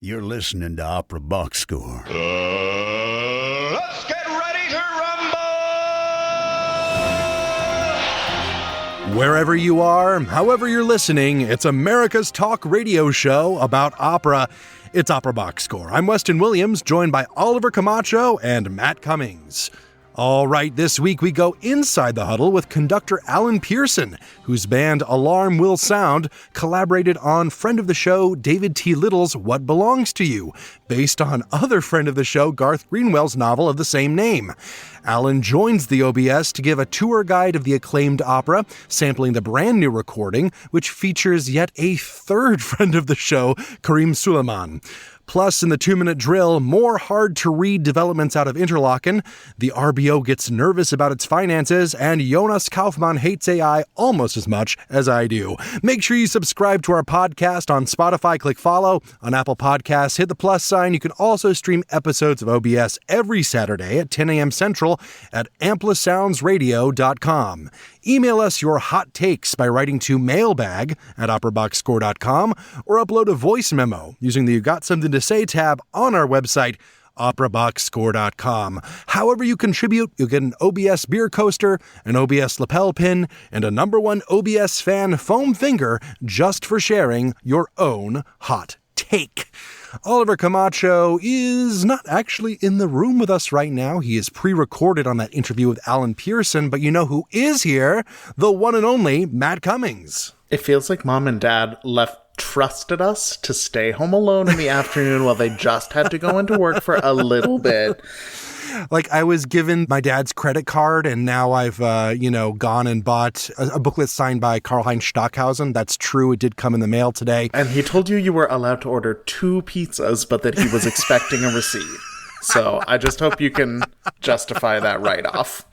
You're listening to Opera Box Score. Let's get ready to rumble! Wherever you are, however you're listening, it's America's talk radio show about opera. It's Opera Box Score. I'm Weston Williams, joined by Oliver Camacho and Matt Cummings. All right, this week we go inside the huddle with conductor Alan Pierson, whose band Alarm Will Sound collaborated on friend of the show David T. Little's What Belongs to You, based on other friend of the show Garth Greenwell's novel of the same name. Alan joins the OBS to give a tour guide of the acclaimed opera, sampling the brand new recording, which features yet a third friend of the show, Karim Sulayman. Plus, in the 2-minute drill, more hard-to-read developments out of Interlochen, the RBO gets nervous about its finances, and Jonas Kaufmann hates AI almost as much as I do. Make sure you subscribe to our podcast on Spotify, click follow. On Apple Podcasts, hit the plus sign. You can also stream episodes of OBS every Saturday at 10 a.m. Central at amplisoundsradio.com. Email us your hot takes by writing to mailbag@operaboxscore.com or upload a voice memo using the You Got Something to Say tab on our website, operaboxscore.com. However you contribute, you'll get an OBS beer coaster, an OBS lapel pin, and a #1 OBS fan foam finger just for sharing your own hot take. Oliver Camacho is not actually in the room with us right now. He is pre-recorded on that interview with Alan Pierson, but you know who is here? The one and only Matt Cummings. It feels like Mom and Dad trusted us to stay home alone in the afternoon while they just had to go into work for a little bit. Like I was given my dad's credit card and now I've, gone and bought a booklet signed by Karl-Heinz Stockhausen. That's true. It did come in the mail today. And he told you were allowed to order 2 pizzas, but that he was expecting a receipt. So I just hope you can justify that write-off.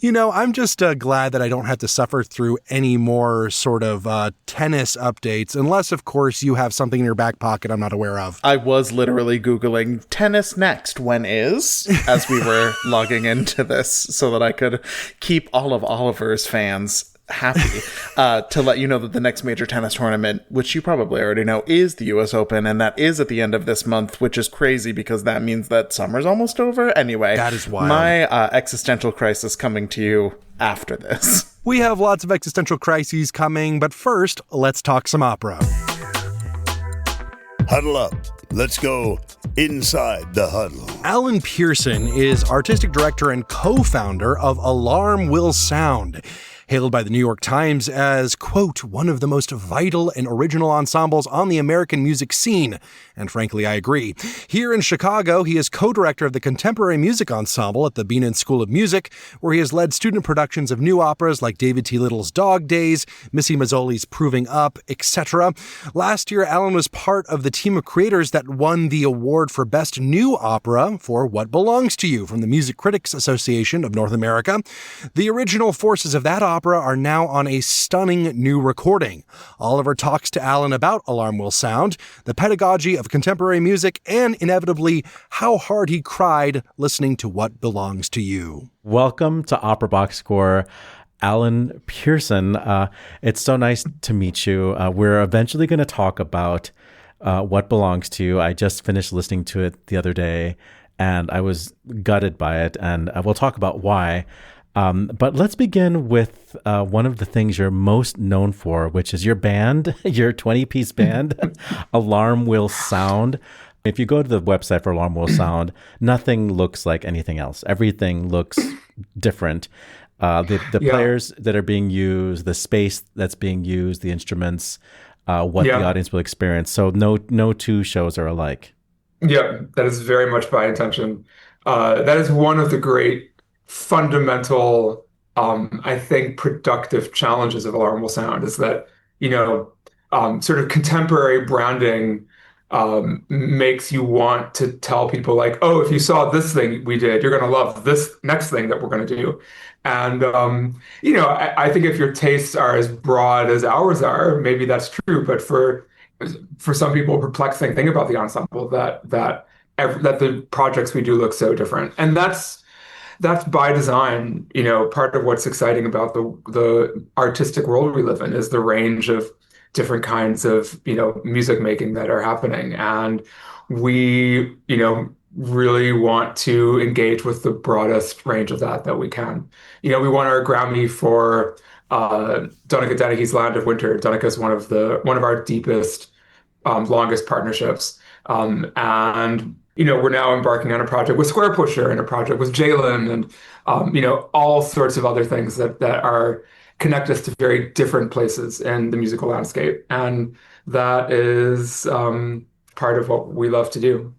You know, I'm just glad that I don't have to suffer through any more sort of tennis updates, unless, of course, you have something in your back pocket I'm not aware of. I was literally Googling tennis next, when is, as we were logging into this, so that I could keep all of Oliver's fans happy to let you know that the next major tennis tournament, which you probably already know, is the US Open, and that is at the end of this month, which is crazy because that means that summer's almost over. Anyway, that is wild. My existential crisis coming to you after this. We have lots of existential crises coming, but first, let's talk some opera. Huddle up. Let's go inside the huddle. Alan Pierson is artistic director and co-founder of Alarm Will Sound. Hailed by the New York Times as, quote, one of the most vital and original ensembles on the American music scene. And frankly, I agree. Here in Chicago, he is co-director of the Contemporary Music Ensemble at the Beanan School of Music, where he has led student productions of new operas like David T. Little's Dog Days, Missy Mazzoli's Proving Up, etc. Last year, Alan was part of the team of creators that won the award for Best New Opera for What Belongs to You from the Music Critics Association of North America. The original forces of that opera are now on a stunning new recording. Oliver talks to Alan about Alarm Will Sound, the pedagogy of contemporary music, and inevitably how hard he cried listening to What Belongs to You. Welcome to Opera Box Score, Alan Pierson. It's so nice to meet you. We're eventually going to talk about What Belongs to You. I just finished listening to it the other day, and I was gutted by it, and we'll talk about why. But let's begin with one of the things you're most known for, which is your band, your 20-piece band, Alarm Will Sound. If you go to the website for Alarm Will Sound, nothing looks like anything else. Everything looks different. The players that are being used, the space that's being used, the instruments, what the audience will experience. So no two shows are alike. Yeah, that is very much by intention. That is one of the great fundamental, I think, productive challenges of Alarm Will Sound is that, sort of contemporary branding makes you want to tell people like, oh, if you saw this thing we did, you're going to love this next thing that we're going to do. And, I think if your tastes are as broad as ours are, maybe that's true. But for some people, a perplexing thing about the ensemble that the projects we do look so different. And that's by design. Part of what's exciting about the artistic world we live in is the range of different kinds of music making that are happening. And we, really want to engage with the broadest range of that we can. We won our Grammy for Donncha Dennehy's Land of Winter. Donncha is one of our deepest, longest partnerships. And we're now embarking on a project with Square Pusher and a project with Jalen and all sorts of other things that are connect us to very different places in the musical landscape. And that is part of what we love to do.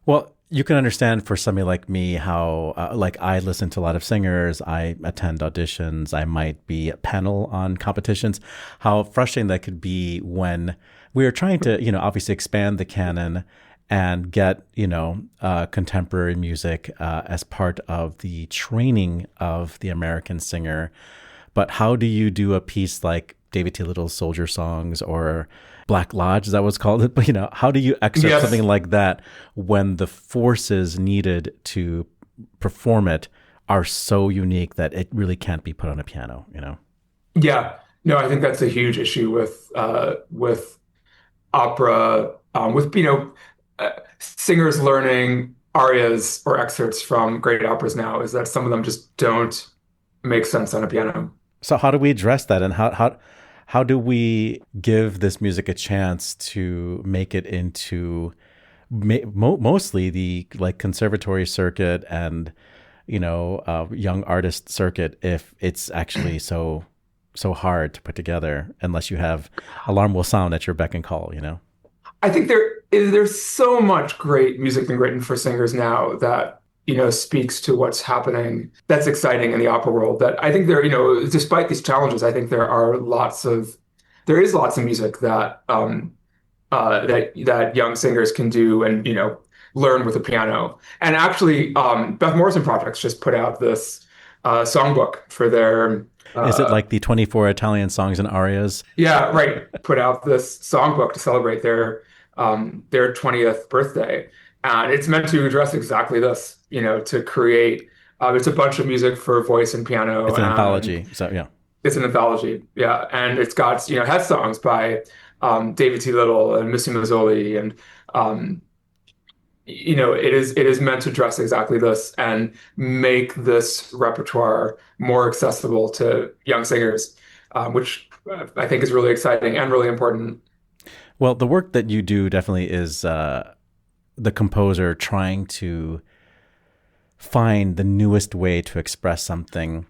Well, you can understand for somebody like me how, like, I listen to a lot of singers, I attend auditions, I might be a panel on competitions, how frustrating that could be when we are trying to, obviously expand the canon and get, contemporary music as part of the training of the American singer. But how do you do a piece like David T. Little's Soldier Songs or Black Lodge, is that what's called? But, how do you excerpt something like that when the forces needed to perform it are so unique that it really can't be put on a piano, Yeah. No, I think that's a huge issue with opera, singers learning arias or excerpts from great operas now, is that some of them just don't make sense on a piano. So how do we address that, and how do we give this music a chance to make it into mostly the conservatory circuit and young artist circuit if it's actually so hard to put together unless you have Alarm Will Sound at your beck and call, I think there's so much great music being written for singers now that speaks to what's happening. That's exciting in the opera world. That I think despite these challenges, I think there is lots of music that that young singers can do and learn with a piano. And actually, Beth Morrison Projects just put out this songbook for their. Is it like the 24 Italian songs and arias? Yeah, right. Put out this songbook to celebrate their 20th birthday. And it's meant to address exactly this, to create, it's a bunch of music for voice and piano. It's an anthology. So, yeah. It's an anthology. Yeah. And it's got, has songs by David T. Little and Missy Mazzoli. And, it is meant to address exactly this and make this repertoire more accessible to young singers, which I think is really exciting and really important. Well, the work that you do definitely is the composer trying to find the newest way to express something.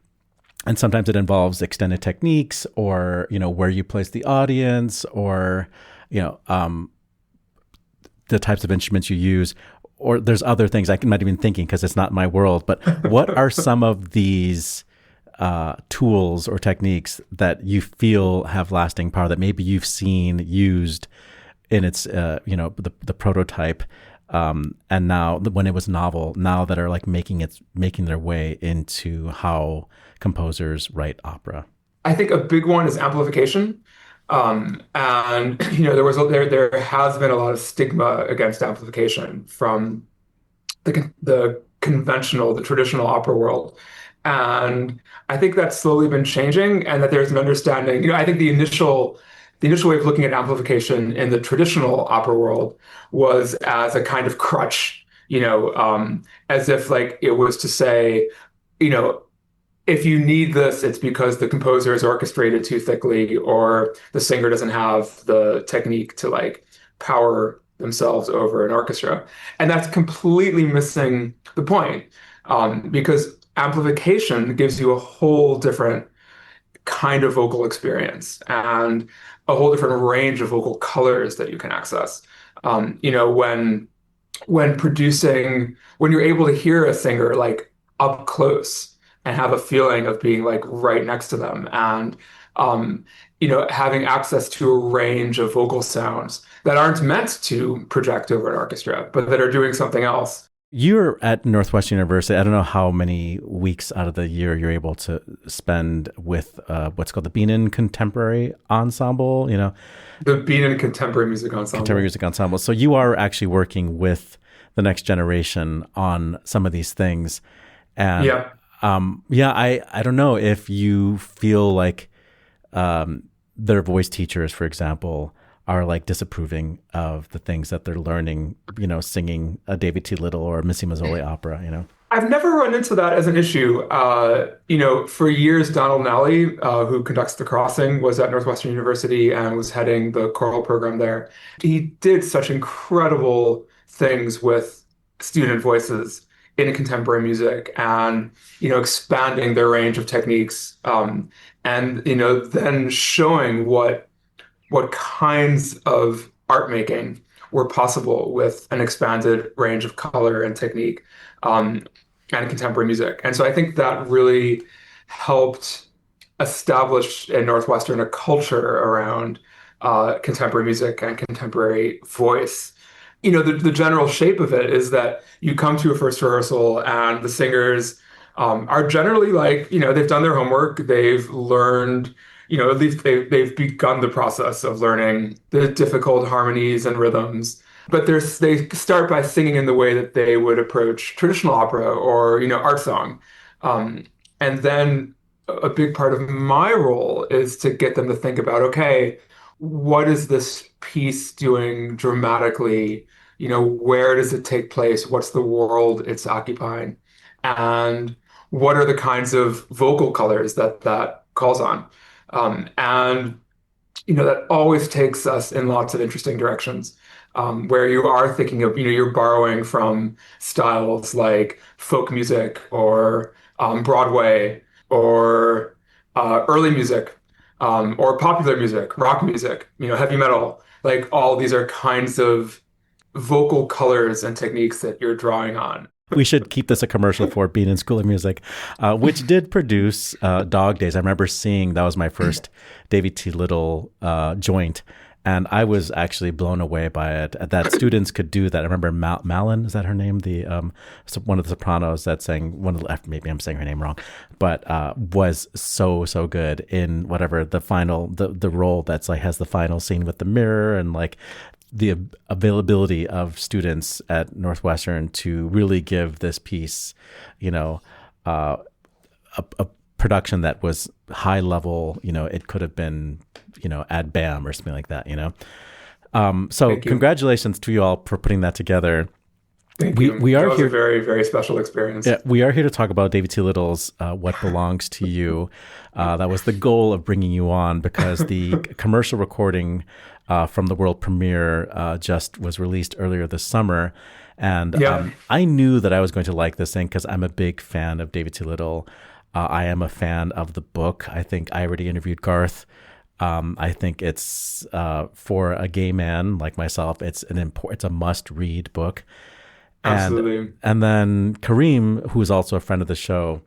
And sometimes it involves extended techniques or, where you place the audience or, the types of instruments you use, or there's other things I'm not even thinking because it's not my world. But what are some of these tools or techniques that you feel have lasting power that maybe you've seen used in its, the prototype and now when it was novel, now that are making their way into how composers write opera? I think a big one is amplification. And there has been a lot of stigma against amplification from the traditional opera world. And I think that's slowly been changing and that there's an understanding, I think the initial way of looking at amplification in the traditional opera world was as a kind of crutch, as if it was to say, if you need this, it's because the composer is orchestrated too thickly or the singer doesn't have the technique to power themselves over an orchestra. And that's completely missing the point, because amplification gives you a whole different kind of vocal experience and a whole different range of vocal colors that you can access. When you're able to hear a singer up close and have a feeling of being right next to them and having access to a range of vocal sounds that aren't meant to project over an orchestra, but that are doing something else. You're at Northwestern University. I don't know how many weeks out of the year you're able to spend with what's called the Bienen Contemporary Ensemble, The Bienen Contemporary Music Ensemble. Contemporary Music Ensemble. So you are actually working with the next generation on some of these things. And yeah. I don't know if you feel like their voice teachers, for example, are like disapproving of the things that they're learning, singing a David T. Little or Missy Mazzoli opera. I've never run into that as an issue. For years, Donald Nally, who conducts The Crossing, was at Northwestern University and was heading the choral program there. He did such incredible things with student voices in contemporary music and, expanding their range of techniques, and, then showing what kinds of art making were possible with an expanded range of color and technique. And contemporary music. And so I think that really helped establish in Northwestern a culture around contemporary music and contemporary voice. The general shape of it is that you come to a first rehearsal and the singers are generally like, they've done their homework, they've learned, at least they've begun the process of learning the difficult harmonies and rhythms. But they start by singing in the way that they would approach traditional opera or, art song. And then a big part of my role is to get them to think about, okay, what is this piece doing dramatically? Where does it take place? What's the world it's occupying? And what are the kinds of vocal colors that calls on? And that always takes us in lots of interesting directions. Where you are thinking of, you're borrowing from styles like folk music or Broadway or early music or popular music, rock music, heavy metal. Like all these are kinds of vocal colors and techniques that you're drawing on. We should keep this a commercial for being in School of Music, which did produce Dog Days. I remember seeing that was my first David T. Little joint. And I was actually blown away by it, that students could do that. I remember Malin, is that her name? The one of the sopranos that sang, maybe I'm saying her name wrong, but was so good in whatever the final, the role that's like has the final scene with the mirror, and like the availability of students at Northwestern to really give this piece, a production that was high level. It could have been, ad bam or something like that, So congratulations to you all for putting that together. Thank you. We are here. A very, very special experience. Yeah, we are here to talk about David T. Little's What Belongs to You. That was the goal of bringing you on, because the commercial recording from the world premiere just was released earlier this summer. And I knew that I was going to like this thing because I'm a big fan of David T. Little. I am a fan of the book. I think I already interviewed Garth. I think it's for a gay man like myself, it's a must-read book. Absolutely. And then Karim, who's also a friend of the show,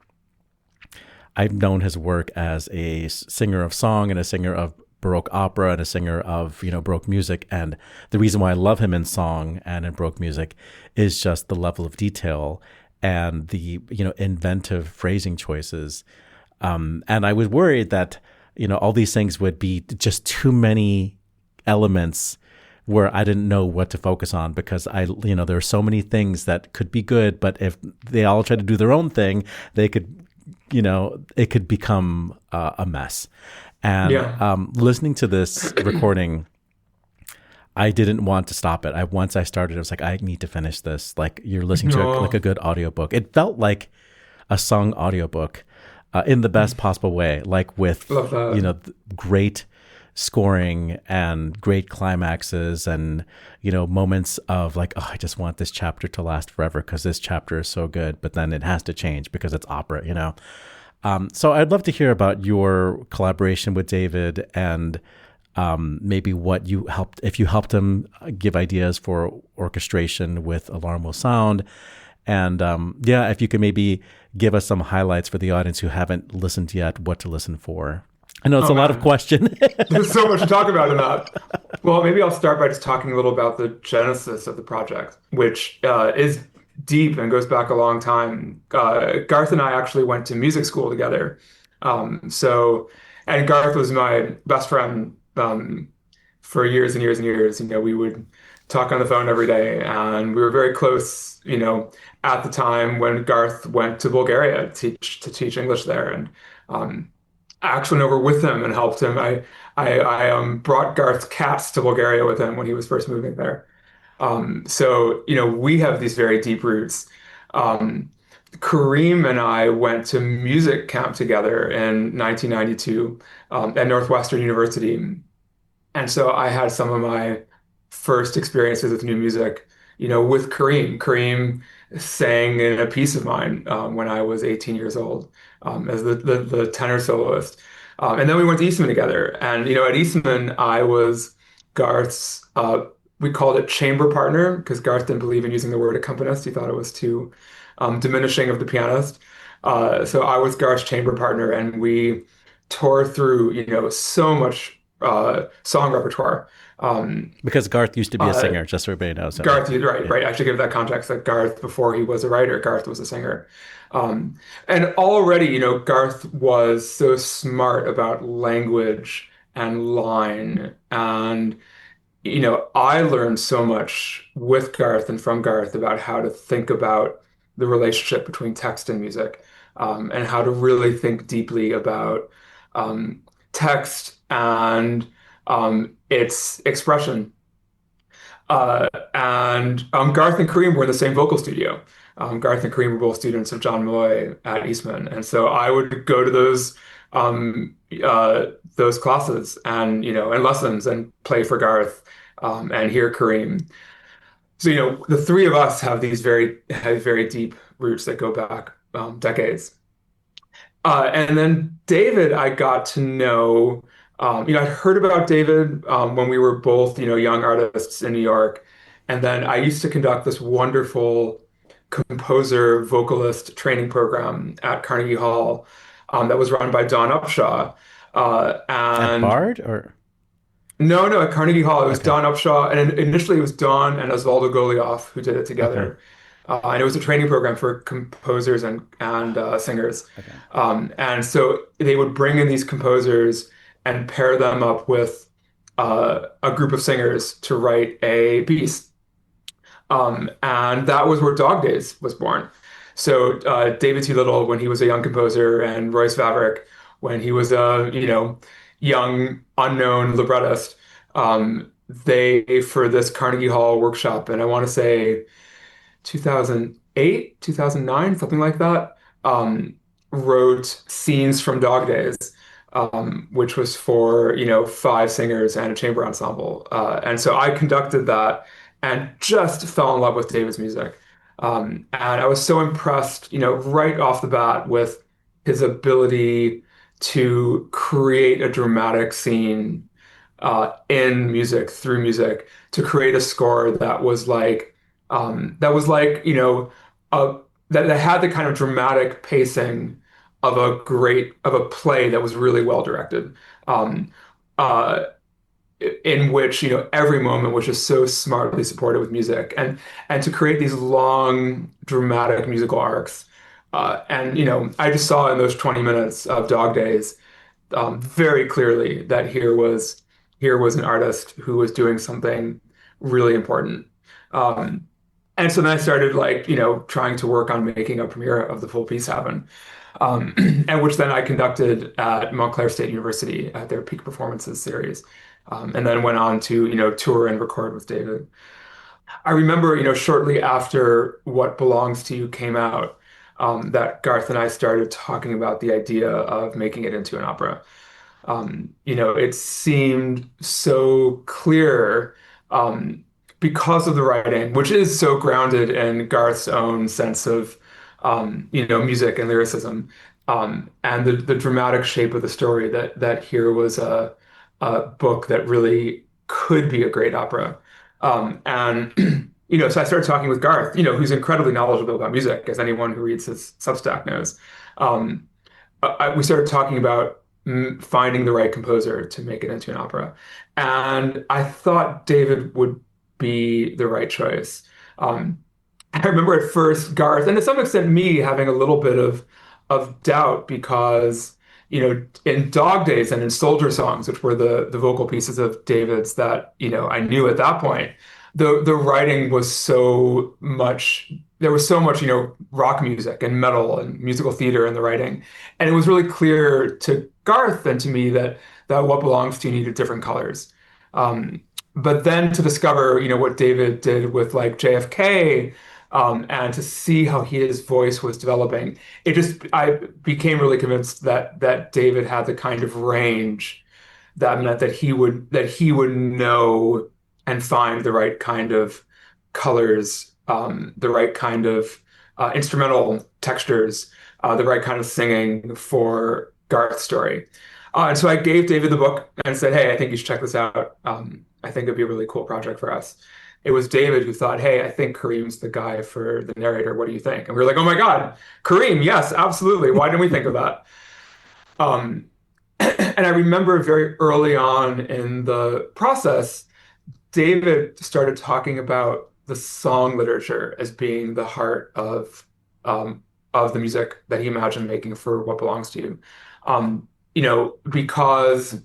I've known his work as a singer of song and a singer of Baroque opera and a singer of Baroque music. And the reason why I love him in song and in Baroque music is just the level of detail and the inventive phrasing choices. And I was worried that all these things would be just too many elements where I didn't know what to focus on, because there are so many things that could be good, but if they all try to do their own thing, they could, it could become a mess. And listening to this recording, I didn't want to stop it. Once I started, I was like, I need to finish this. Like, you're listening to like a good audiobook. It felt like a sung audiobook in the best possible way, like with great scoring and great climaxes and moments of like, oh, I just want this chapter to last forever because this chapter is so good, but then it has to change because it's opera. So I'd love to hear about your collaboration with David and maybe what you helped, if you helped him give ideas for orchestration with Alarm Will Sound. And if you could maybe give us some highlights for the audience who haven't listened yet, what to listen for. I know it's a lot of question. There's so much to talk about in that. Well, maybe I'll start by just talking a little about the genesis of the project, which is deep and goes back a long time. Garth and I actually went to music school together. And Garth was my best friend for years and years and years. We would talk on the phone every day, and we were very close, at the time when Garth went to Bulgaria to teach English there. And actually went over with him and helped him. I brought Garth's cats to Bulgaria with him when he was first moving there. So, we have these very deep roots. Um, Kareem and I went to music camp together in 1992 at Northwestern University. And so I had some of my first experiences with new music, with Kareem. Kareem sang in a piece of mine when I was 18 years old as the tenor soloist. And then we went to Eastman together. And, at Eastman, I was Garth's, we called it chamber partner because Garth didn't believe in using the word accompanist. He thought it was too diminishing of the pianist. So I was Garth's chamber partner, and we tore through, so much song repertoire. Because Garth used to be a singer, just so everybody knows. Garth, right. I should give that context that Garth, before he was a writer, Garth was a singer. And already, Garth was so smart about language and line. And, I learned so much with Garth and from Garth about how to think about the relationship between text and music, and how to really think deeply about text and its expression. And Garth and Kareem were in the same vocal studio. Garth and Kareem were both students of John Malloy at Eastman, and so I would go to those classes and and lessons and play for Garth and hear Kareem. So the three of us have these very deep roots that go back decades. And then David, I got to know. I'd heard about David when we were both, young artists in New York. And then I used to conduct this wonderful composer vocalist training program at Carnegie Hall that was run by Don Upshaw. At Bard or? No, at Carnegie Hall. It was Okay. Don Upshaw. And initially it was Don and Osvaldo Golioff who did it together. And it was a training program for composers and singers. Okay. And so they would bring in these composers and pair them up with a group of singers to write a piece. And that was where Dog Days was born. So David T. Little, when he was a young composer, and Royce Vavrick, when he was a young unknown librettist, they, for this Carnegie Hall workshop, and I want to say 2008, 2009, something like that, wrote scenes from Dog Days, which was for, 5 singers and a chamber ensemble. And so I conducted that and just fell in love with David's music. And I was so impressed, right off the bat with his ability to create a dramatic scene in music, through music, to create a score that was like, that had the kind of dramatic pacing of a play that was really well directed, uh, in which every moment was just so smartly supported with music, and to create these long dramatic musical arcs. And I just saw in those 20 minutes of Dog Days very clearly that here was an artist who was doing something really important. And so then I started trying to work on making a premiere of the full piece happen, and which then I conducted at Montclair State University at their Peak Performances series, and then went on to tour and record with David. I remember shortly after What Belongs to You came out, that Garth and I started talking about the idea of making it into an opera. It seemed so clear, because of the writing, which is so grounded in Garth's own sense of, music and lyricism, and the dramatic shape of the story, that here was a book that really could be a great opera. And so I started talking with Garth, who's incredibly knowledgeable about music, as anyone who reads his Substack knows. We started talking about finding the right composer to make it into an opera, and I thought David would be the right choice. I remember at first Garth, and to some extent me, having a little bit of doubt because, in Dog Days and in Soldier Songs, which were the vocal pieces of David's that, I knew at that point, the writing was so much, there was so much, rock music and metal and musical theater in the writing. And it was really clear to Garth and to me that What Belongs to You needed different colors. Um, but then to discover, what David did with like JFK, and to see how his voice was developing, I became really convinced that David had the kind of range that meant that he would know and find the right kind of colors, the right kind of instrumental textures, the right kind of singing for Garth's story. And so I gave David the book and said, "Hey, I think you should check this out. I think it'd be a really cool project for us." It was David who thought, "Hey, I think Karim's the guy for the narrator. What do you think?" And we were like, "Oh my God, Karim, yes, absolutely. Why didn't we think of that?" Um, and I remember very early on in the process, David started talking about the song literature as being the heart of the music that he imagined making for What Belongs to You. Because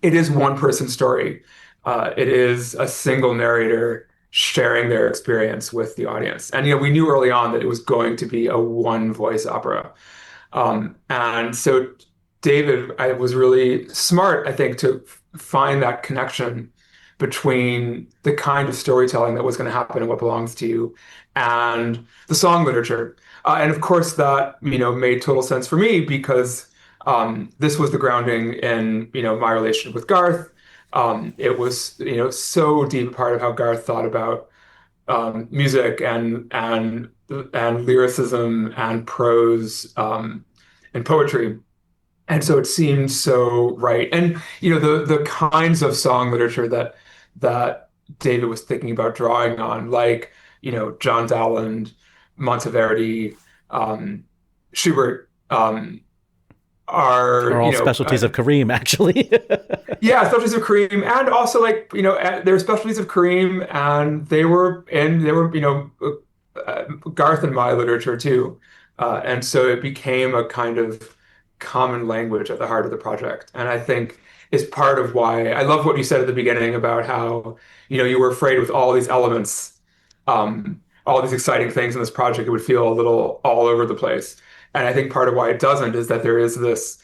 it is one person story. It is a single narrator sharing their experience with the audience. And we knew early on that it was going to be a one voice opera. And so David, was really smart, I think, to find that connection between the kind of storytelling that was going to happen in What Belongs to You and the song literature. And of course, that made total sense for me because this was the grounding in my relationship with Garth. It was so deep a part of how Garth thought about music and lyricism and prose and poetry. And so it seemed so right. And the kinds of song literature that David was thinking about drawing on, like John Dowland, Monteverdi, Schubert, Are all specialties of Karim, actually. yeah, specialties of Karim, and also like they're specialties of Karim, and they were Garth and my literature too, and so it became a kind of common language at the heart of the project. And I think is part of why I love what you said at the beginning about how you were afraid with all these elements, all these exciting things in this project, it would feel a little all over the place. And I think part of why it doesn't is that there is this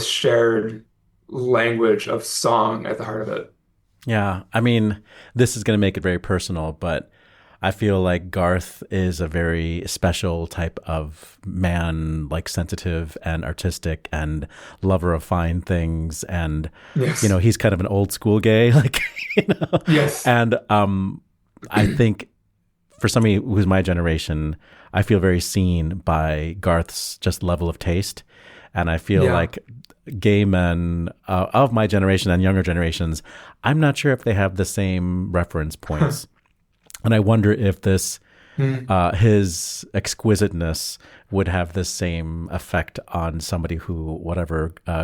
shared language of song at the heart of it. Yeah, I mean, this is going to make it very personal, but I feel like Garth is a very special type of man, like sensitive and artistic and lover of fine things. And, Yes. He's kind of an old school gay, like, Yes. And I think for somebody who's my generation, I feel very seen by Garth's just level of taste. And I feel like gay men of my generation and younger generations, I'm not sure if they have the same reference points. And I wonder if this, his exquisiteness would have the same effect on somebody who,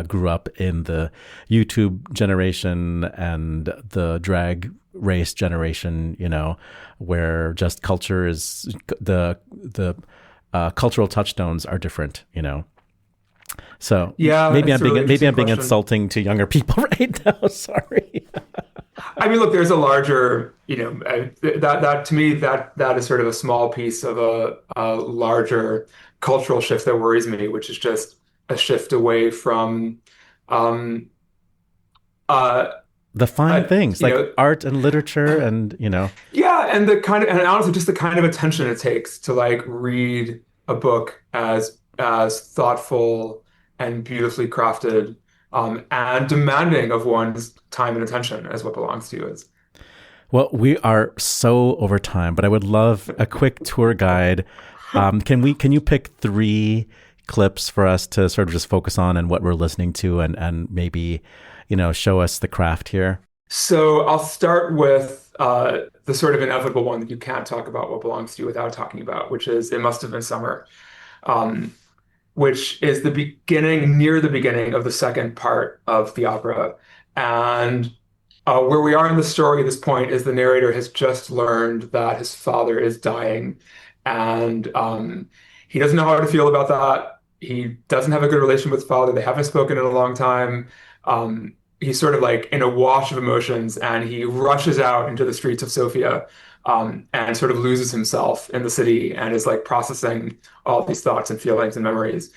grew up in the YouTube generation and the drag race generation, where just culture is the cultural touchstones are different, So Yeah, maybe it's I'm a really being interesting insulting to younger people right now. Sorry. I mean, look, there's a larger, that to me, that is sort of a small piece of a larger cultural shift that worries me, which is just a shift away from, uh, The fine things like art and literature and, yeah, and and honestly, just the kind of attention it takes to like read a book as thoughtful and beautifully crafted, and demanding of one's time and attention as What Belongs to You is. Well, we are so over time, but I would love a quick tour guide. Can you pick 3 clips for us to sort of just focus on and what we're listening to and maybe, show us the craft here? So I'll start with the sort of inevitable one that you can't talk about What Belongs to You without talking about, which is It Must Have Been Summer, which is near the beginning of the second part of the opera. And where we are in the story at this point is the narrator has just learned that his father is dying. And he doesn't know how to feel about that. He doesn't have a good relation with his father. They haven't spoken in a long time. he's sort of like in a wash of emotions, and he rushes out into the streets of Sofia, and sort of loses himself in the city and is like processing all these thoughts and feelings and memories.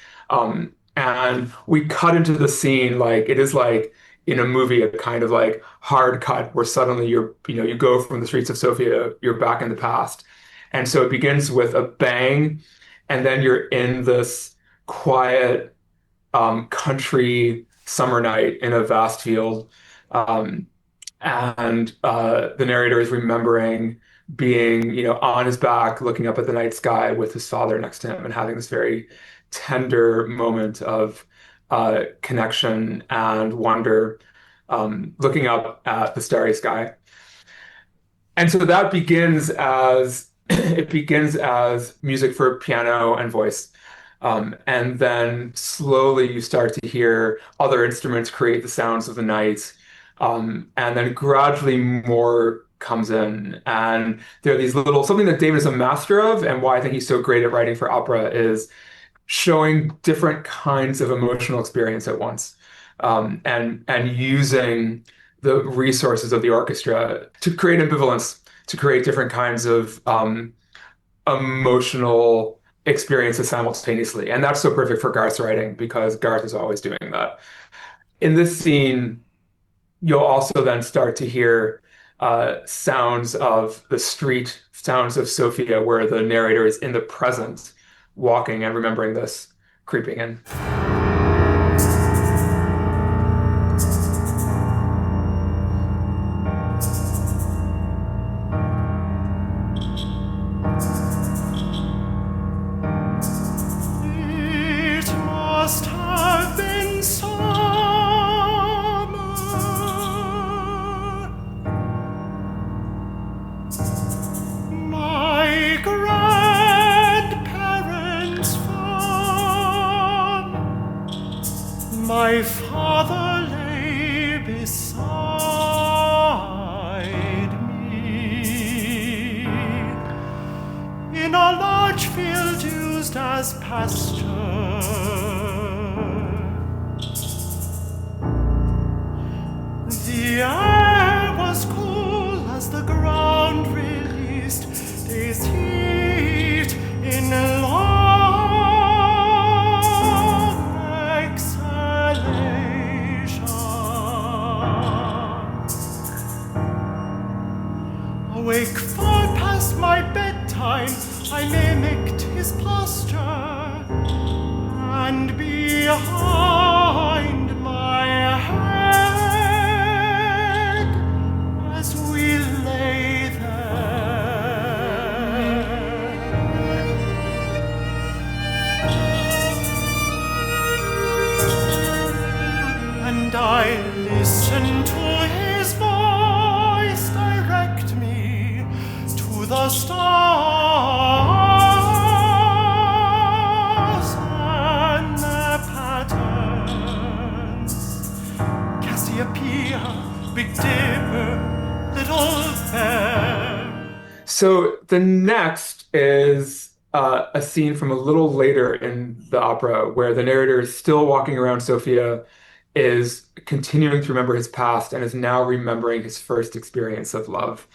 And we cut into the scene like it is like in a movie, a kind of like hard cut where suddenly you go from the streets of Sofia, you're back in the past. And so it begins with a bang, and then you're in this quiet country summer night in a vast field. Um, and the narrator is remembering being, on his back, looking up at the night sky with his father next to him and having this very tender moment of connection and wonder, looking up at the starry sky. And so that begins as it begins as music for piano and voice. And then slowly you start to hear other instruments create the sounds of the night. And then gradually more comes in. And there are these little, something that David is a master of, and why I think he's so great at writing for opera is showing different kinds of emotional experience at once. And using the resources of the orchestra to create ambivalence, to create different kinds of emotional experiences simultaneously. And that's so perfect for Garth's writing because Garth is always doing that. In this scene, you'll also then start to hear sounds of the street, sounds of Sofia, where the narrator is in the present, walking and remembering this, creeping in. My father lay beside me in a large field used as pasture. The air was cool as the ground released day's heat in long awake far past my bedtime, I mimicked his posture, and behind my head, as we lay there, and I listened to his voice direct me to the stars and their patterns. Cassiopeia, Big Dipper, Little Bear. So the next is a scene from a little later in the opera where the narrator is still walking around Sofia, is continuing to remember his past, and is now remembering his first experience of love.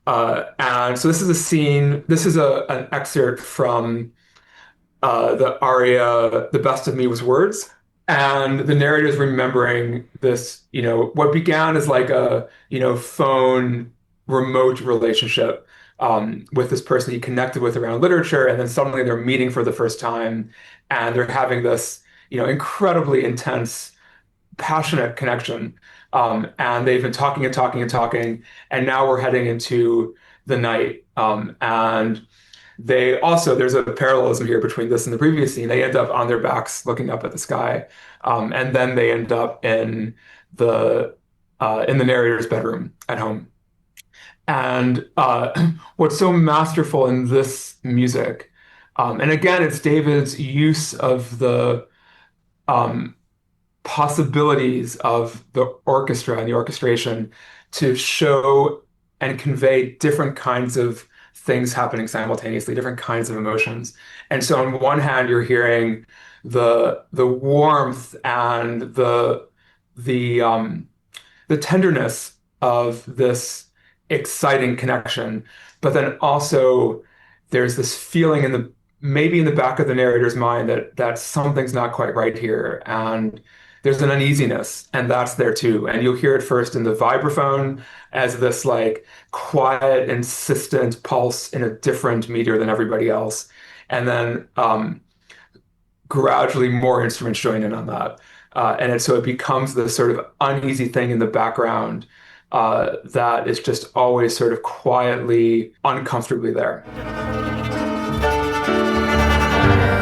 And so this is a scene, this is an excerpt from the aria, The Best of Me Was Words. And the narrator is remembering this, what began as like a, phone remote relationship with this person he connected with around literature. And then suddenly they're meeting for the first time, and they're having this, incredibly intense, passionate connection. And they've been talking and talking and talking, and now we're heading into the night. And they also, there's a parallelism here between this and the previous scene. They end up on their backs looking up at the sky. And then they end up in the narrator's bedroom at home. And what's so masterful in this music, and again, it's David's use of the possibilities of the orchestra and the orchestration to show and convey different kinds of things happening simultaneously, different kinds of emotions. And so on one hand, you're hearing the warmth and the the tenderness of this exciting connection, but then also there's this feeling maybe in the back of the narrator's mind that something's not quite right here, and there's an uneasiness, and that's there too. And you'll hear it first in the vibraphone as this like quiet, insistent pulse in a different meter than everybody else, and then gradually more instruments join in on that. So it becomes this sort of uneasy thing in the background that is just always sort of quietly, uncomfortably there.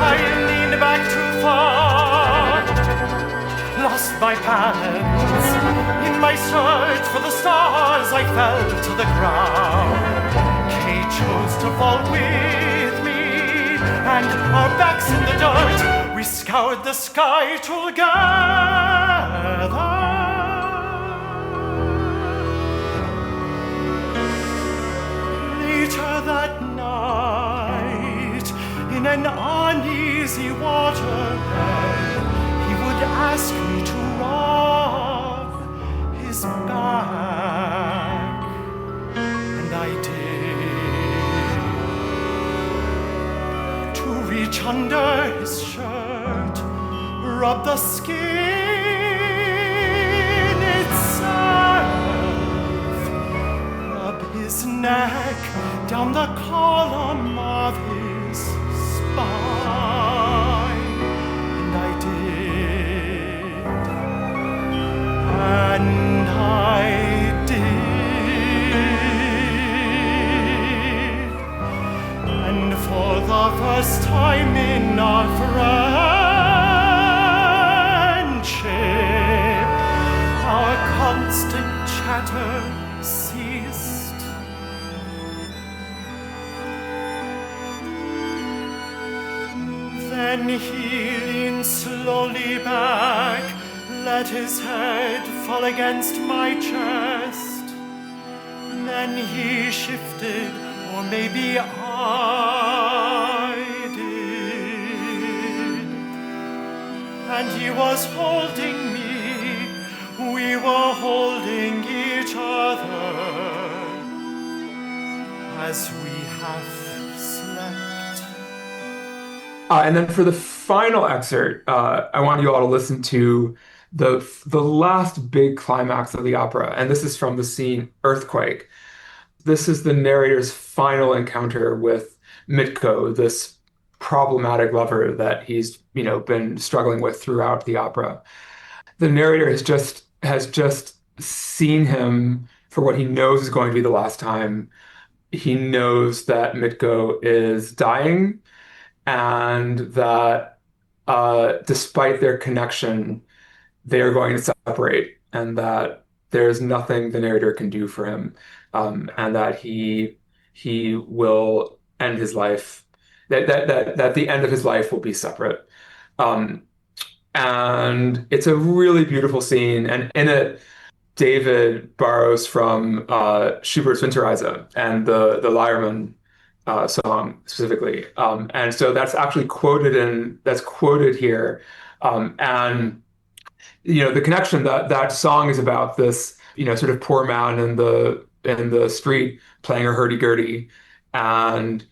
I leaned back too far, lost my balance. In my search for the stars, I fell to the ground. Kay chose to fall with me, and our backs in the dirt, we scoured the sky together. Later that night, in an uneasy waterbed, he would ask me to rub his back, and I did. To reach under his shirt, rub the skin itself, rub his neck down the column of his spine, and I did, and I did, and for the first time in our friendship, our constant chatter ceased. Then he leaned slowly back, let his head fall against my chest. Then he shifted, or maybe I did. And he was holding me, we were holding each other as we half slept. And then for the final excerpt, I want you all to listen to the last big climax of the opera, and this is from the scene Earthquake. This is the narrator's final encounter with Mitko, this problematic lover that he's been struggling with throughout the opera. The narrator has just seen him for what he knows is going to be the last time. He knows that Mitko is dying, and that despite their connection, they are going to separate, and that there's nothing the narrator can do for him, and that he will end his life, that the end of his life will be separate. And it's a really beautiful scene, and in it, David borrows from Schubert's Winterreise and the Leiermann song specifically, and so that's actually quoted here, and the connection that song is about this sort of poor man in the street playing a hurdy-gurdy, and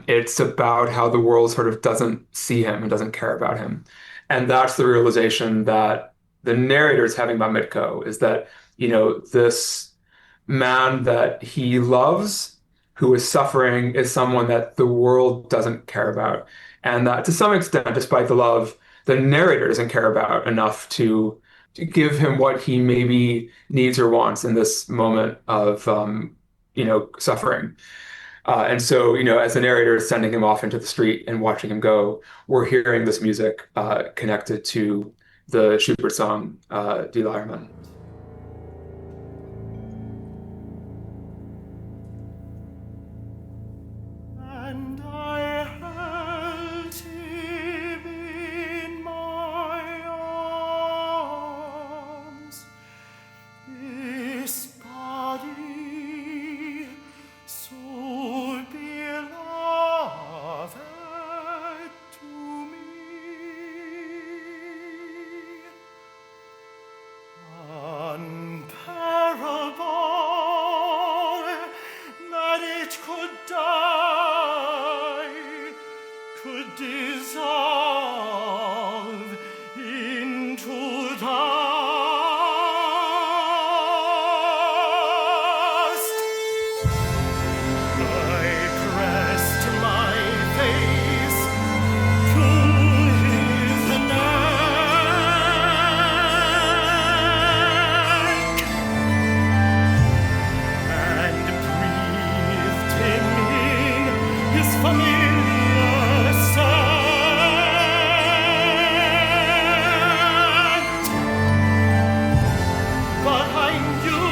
it's about how the world sort of doesn't see him and doesn't care about him, and that's the realization that the narrator is having about Mitko, is that this man that he loves, who is suffering, is someone that the world doesn't care about. And that to some extent, despite the love, the narrator doesn't care about enough to give him what he maybe needs or wants in this moment of, suffering. And so, as the narrator is sending him off into the street and watching him go, we're hearing this music connected to the Schubert song, Die Leiermann. And I held him in my arms, this body so beloved to me. dissolve into dust. I pressed my face to his neck and breathed him in his familiar scent. But I knew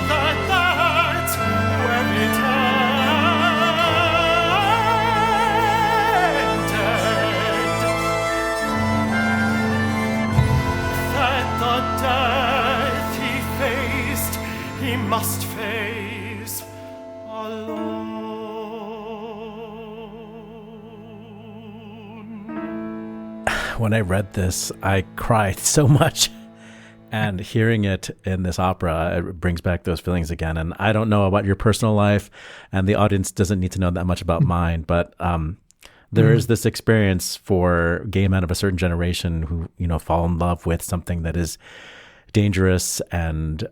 that that's where it ended. That the death he faced, he must face alone. When I read this, I cried so much. And hearing it in this opera, it brings back those feelings again. And I don't know about your personal life, and the audience doesn't need to know that much about mine, but there is this experience for gay men of a certain generation who, fall in love with something that is dangerous and,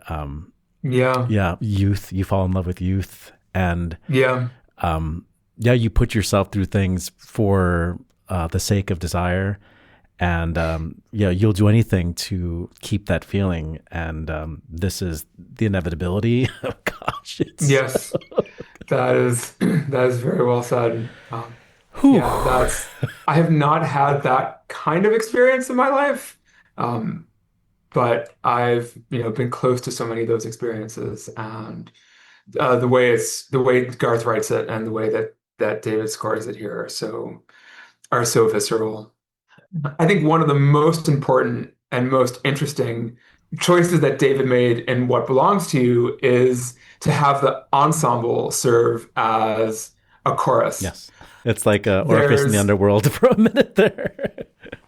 youth. You fall in love with youth, and you put yourself through things for the sake of desire. And you'll do anything to keep that feeling. And this is the inevitability. Oh, gosh, Yes, that is very well said. I have not had that kind of experience in my life, but I've been close to so many of those experiences, and the way Garth writes it and the way that David scores it here are so visceral. I think one of the most important and most interesting choices that David made in What Belongs to You is to have the ensemble serve as a chorus. Yes. It's like Orpheus in the Underworld for a minute there.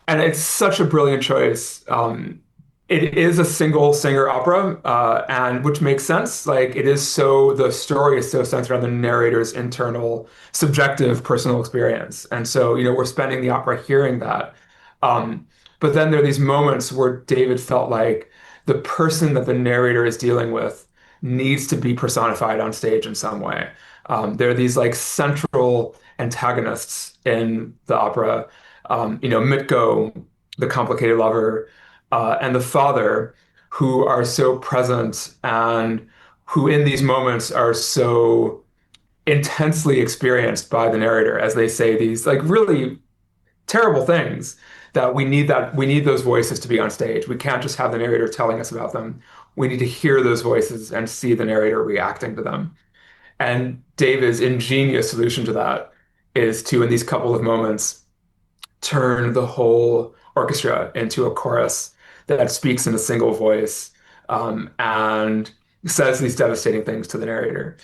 And it's such a brilliant choice. It is a single singer opera, and which makes sense. Like the story is so centered on the narrator's internal, subjective, personal experience. And so, we're spending the opera hearing that. But then there are these moments where David felt like the person that the narrator is dealing with needs to be personified on stage in some way. There are these like central antagonists in the opera, Mitko, the complicated lover, and the father, who are so present and who in these moments are so intensely experienced by the narrator as they say these like really terrible things that we need those voices to be on stage. We can't just have the narrator telling us about them. We need to hear those voices and see the narrator reacting to them. And David's ingenious solution to that is to, in these couple of moments, turn the whole orchestra into a chorus that speaks in a single voice, and says these devastating things to the narrator.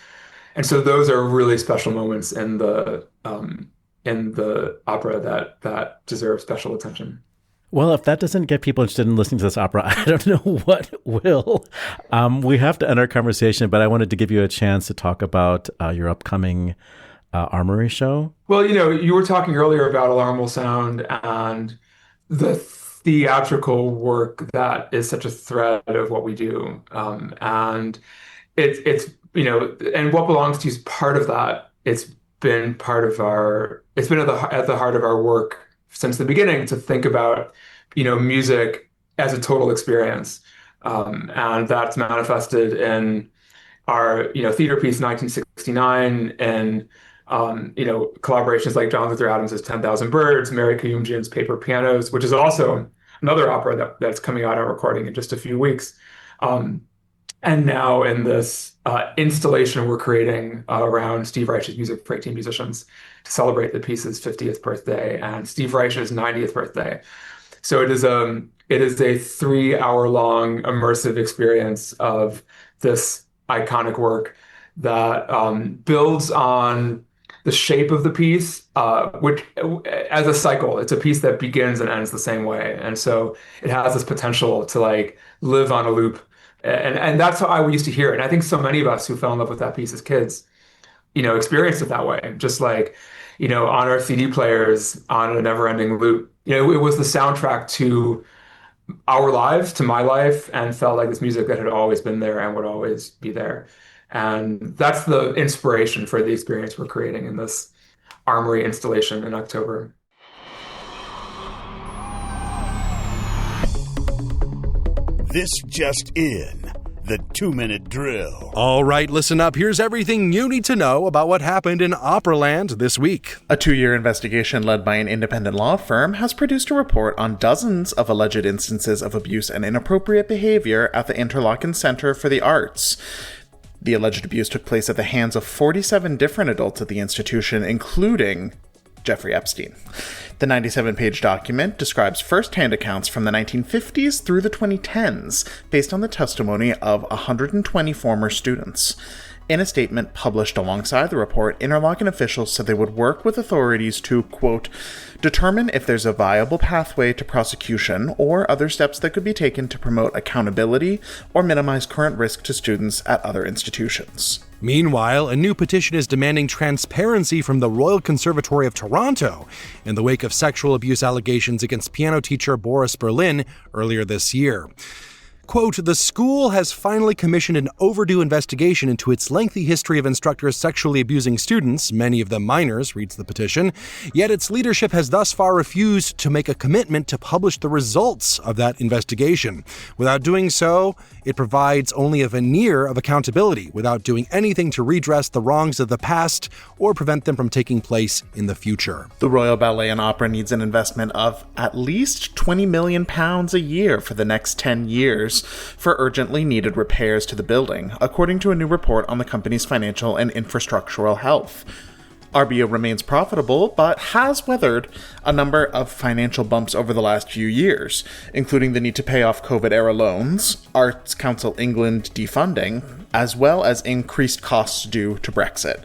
And so those are really special moments in the opera that deserve special attention. Well, if that doesn't get people interested in listening to this opera, I don't know what will. We have to end our conversation, but I wanted to give you a chance to talk about your upcoming Armory show. Well, you were talking earlier about Alarm Will Sound and the theatrical work that is such a thread of what we do. And it's and What Belongs to You is part of that. It's been at the heart of our work since the beginning to think about, music as a total experience. And that's manifested in our, theater piece 1969 and, collaborations like John Luther Adams' 10,000 Birds, Mary Kayumjian's Paper Pianos, which is also another opera that's coming out on recording in just a few weeks. And now in this installation we're creating around Steve Reich's music for 18 musicians to celebrate the piece's 50th birthday and Steve Reich's 90th birthday. So it is a 3-hour-long immersive experience of this iconic work that builds on the shape of the piece, which as a cycle, it's a piece that begins and ends the same way. And so it has this potential to like live on a loop. And that's how I used to hear it. And I think so many of us who fell in love with that piece as kids experienced it that way. Just like, on our CD players on a never-ending loop. It was the soundtrack to our lives, to my life, and felt like this music that had always been there and would always be there. And that's the inspiration for the experience we're creating in this Armory installation in October. This just in. The 2-minute drill. All right, listen up. Here's everything you need to know about what happened in Operaland this week. A 2-year investigation led by an independent law firm has produced a report on dozens of alleged instances of abuse and inappropriate behavior at the Interlochen Center for the Arts. The alleged abuse took place at the hands of 47 different adults at the institution, including Jeffrey Epstein. The 97-page document describes first-hand accounts from the 1950s through the 2010s, based on the testimony of 120 former students. In a statement published alongside the report, Interlochen officials said they would work with authorities to, quote, determine if there's a viable pathway to prosecution or other steps that could be taken to promote accountability or minimize current risk to students at other institutions. Meanwhile, a new petition is demanding transparency from the Royal Conservatory of Toronto in the wake of sexual abuse allegations against piano teacher Boris Berlin earlier this year. Quote, the school has finally commissioned an overdue investigation into its lengthy history of instructors sexually abusing students, many of them minors, reads the petition, yet its leadership has thus far refused to make a commitment to publish the results of that investigation. Without doing so, it provides only a veneer of accountability without doing anything to redress the wrongs of the past or prevent them from taking place in the future. The Royal Ballet and Opera needs an investment of at least £20 million a year for the next 10 years for urgently needed repairs to the building, according to a new report on the company's financial and infrastructural health. RBO remains profitable, but has weathered a number of financial bumps over the last few years, including the need to pay off COVID-era loans, Arts Council England defunding, as well as increased costs due to Brexit.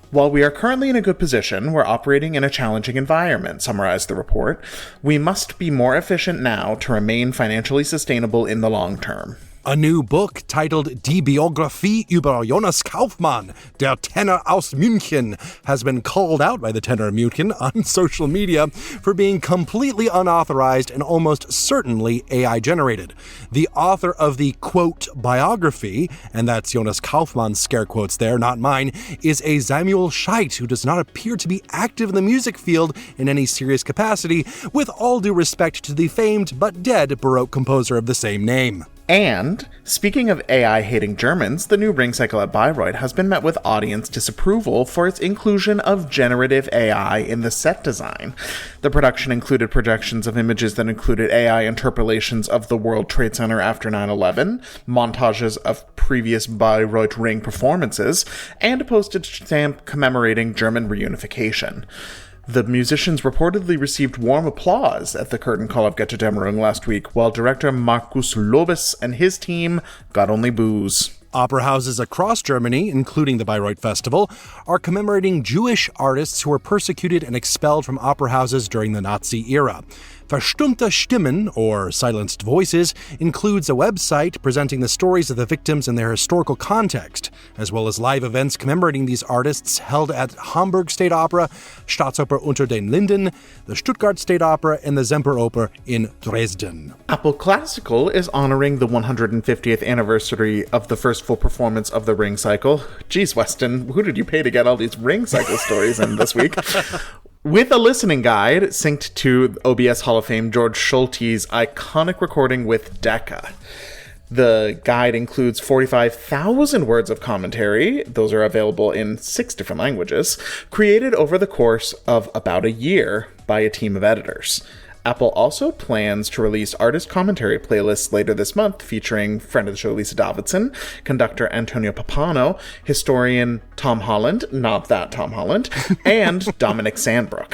While we are currently in a good position, we're operating in a challenging environment, summarized the report. We must be more efficient now to remain financially sustainable in the long term. A new book titled Die Biografie über Jonas Kaufmann, der Tenor aus München, has been called out by the tenor of München on social media for being completely unauthorized and almost certainly AI-generated. The author of the, quote, biography, and that's Jonas Kaufmann's scare quotes there, not mine, is a Samuel Scheidt who does not appear to be active in the music field in any serious capacity, with all due respect to the famed but dead Baroque composer of the same name. And, speaking of AI-hating Germans, the new ring cycle at Bayreuth has been met with audience disapproval for its inclusion of generative AI in the set design. The production included projections of images that included AI interpolations of the World Trade Center after 9/11, montages of previous Bayreuth ring performances, and a postage stamp commemorating German reunification. The musicians reportedly received warm applause at the curtain call of Götterdämmerung last week, while director Markus Lobes and his team got only boos. Opera houses across Germany, including the Bayreuth Festival, are commemorating Jewish artists who were persecuted and expelled from opera houses during the Nazi era. Verstummte Stimmen, or Silenced Voices, includes a website presenting the stories of the victims in their historical context, as well as live events commemorating these artists held at Hamburg State Opera, Staatsoper unter den Linden, the Stuttgart State Opera, and the Semperoper in Dresden. Apple Classical is honoring the 150th anniversary of the first full performance of the Ring Cycle. Geez, Weston, who did you pay to get all these Ring Cycle stories in this week? With a listening guide synced to OBS Hall of Fame George Schulte's iconic recording with Decca. The guide includes 45,000 words of commentary, those are available in 6 different languages, created over the course of about a year by a team of editors. Apple also plans to release artist commentary playlists later this month featuring friend of the show Lisa Davidson, conductor Antonio Papano, historian Tom Holland, not that Tom Holland, and Dominic Sandbrook.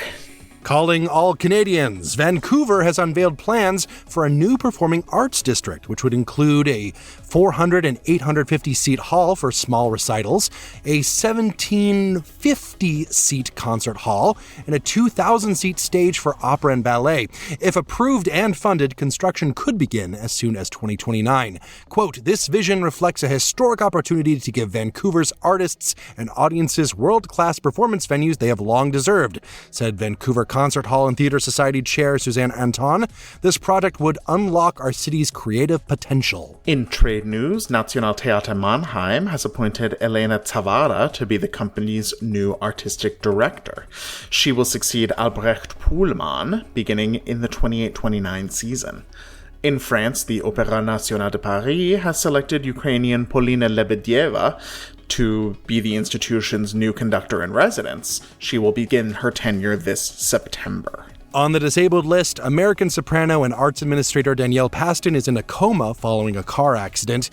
Calling all Canadians, Vancouver has unveiled plans for a new performing arts district, which would include a 400 and 850-seat hall for small recitals, a 1,750-seat concert hall, and a 2,000-seat stage for opera and ballet. If approved and funded, construction could begin as soon as 2029. Quote, "This vision reflects a historic opportunity to give Vancouver's artists and audiences world-class performance venues they have long deserved," said Vancouver Concert Hall and Theatre Society Chair Suzanne Anton. "This project would unlock our city's creative potential." In trade news, Nationaltheater Mannheim has appointed Elena Zavara to be the company's new artistic director. She will succeed Albrecht Poulmann beginning in the 28-29 season. In France, the Opéra National de Paris has selected Ukrainian Polina Lebedyeva to be the institution's new conductor in residence. She will begin her tenure this September. On the disabled list, American soprano and arts administrator Danielle Paston is in a coma following a car accident.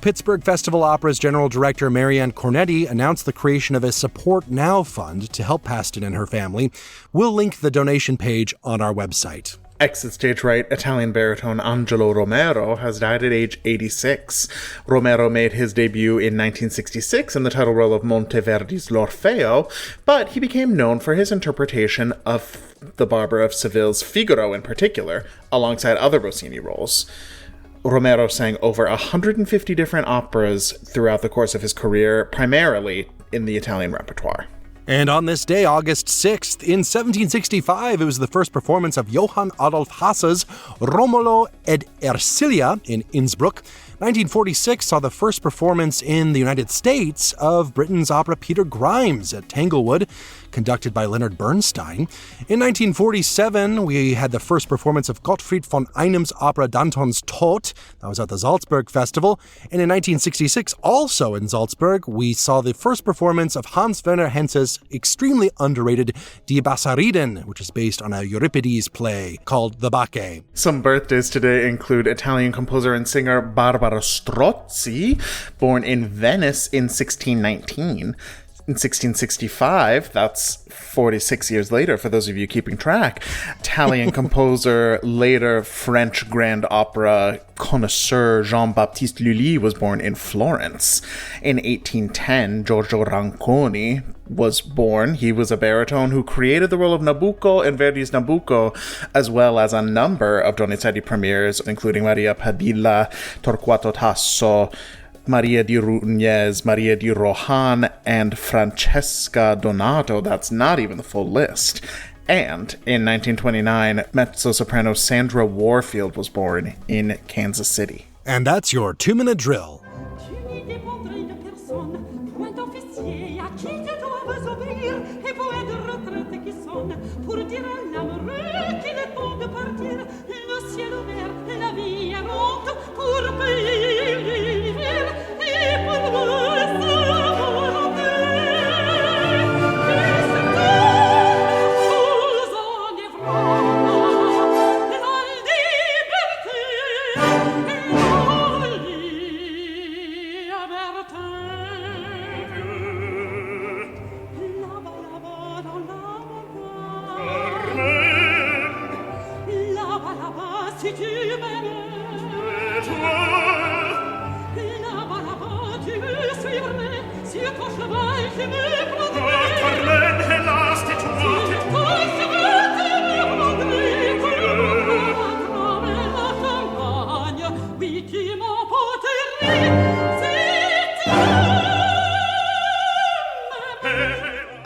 Pittsburgh Festival Opera's general director Marianne Cornetti announced the creation of a Support Now fund to help Paston and her family. We'll link the donation page on our website. Exit-stage right Italian baritone Angelo Romero has died at age 86. Romero made his debut in 1966 in the title role of Monteverdi's L'Orfeo, but he became known for his interpretation of the Barber of Seville's Figaro in particular, alongside other Rossini roles. Romero sang over 150 different operas throughout the course of his career, primarily in the Italian repertoire. And on this day, August 6th, in 1765, it was the first performance of Johann Adolf Hasse's Romolo ed Ersilia in Innsbruck. 1946 saw the first performance in the United States of Britain's opera Peter Grimes at Tanglewood, conducted by Leonard Bernstein. In 1947, we had the first performance of Gottfried von Einem's opera Danton's Tod. That was at the Salzburg Festival. And in 1966, also in Salzburg, we saw the first performance of Hans-Werner Henze's extremely underrated Die Basariden, which is based on a Euripides play called The Bacchae. Some birthdays today include Italian composer and singer Barbara Strozzi, born in Venice in 1619. In 1665, that's 46 years later for those of you keeping track, Italian composer, later French grand opera connoisseur Jean-Baptiste Lully was born in Florence. In 1810, Giorgio Ranconi was born. He was a baritone who created the role of Nabucco in Verdi's Nabucco, as well as a number of Donizetti premieres, including Maria Padilla, Torquato Tasso, Maria di Rugnez, Maria di Rohan, and Francesca Donato. That's not even the full list. And in 1929, mezzo-soprano Sandra Warfield was born in Kansas City. And that's your 2-minute drill.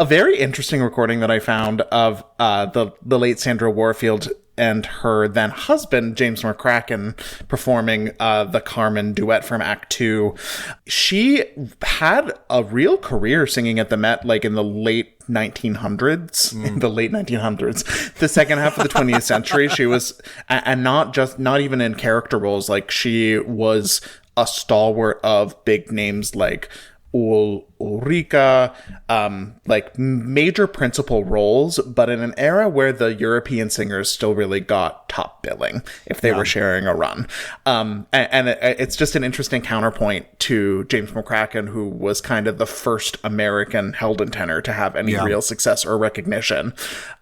A very interesting recording that I found of the late Sandra Warfield and her then husband, James McCracken, performing the Carmen duet from Act 2. She had a real career singing at the Met, like in the late 1900s, the second half of the 20th century. She was, and not even in character roles, like she was a stalwart of big names like Ulrika, like major principal roles, but in an era where the European singers still really got top billing if they were sharing a run. And it's just an interesting counterpoint to James McCracken, who was kind of the first American Helden tenor to have any real success or recognition.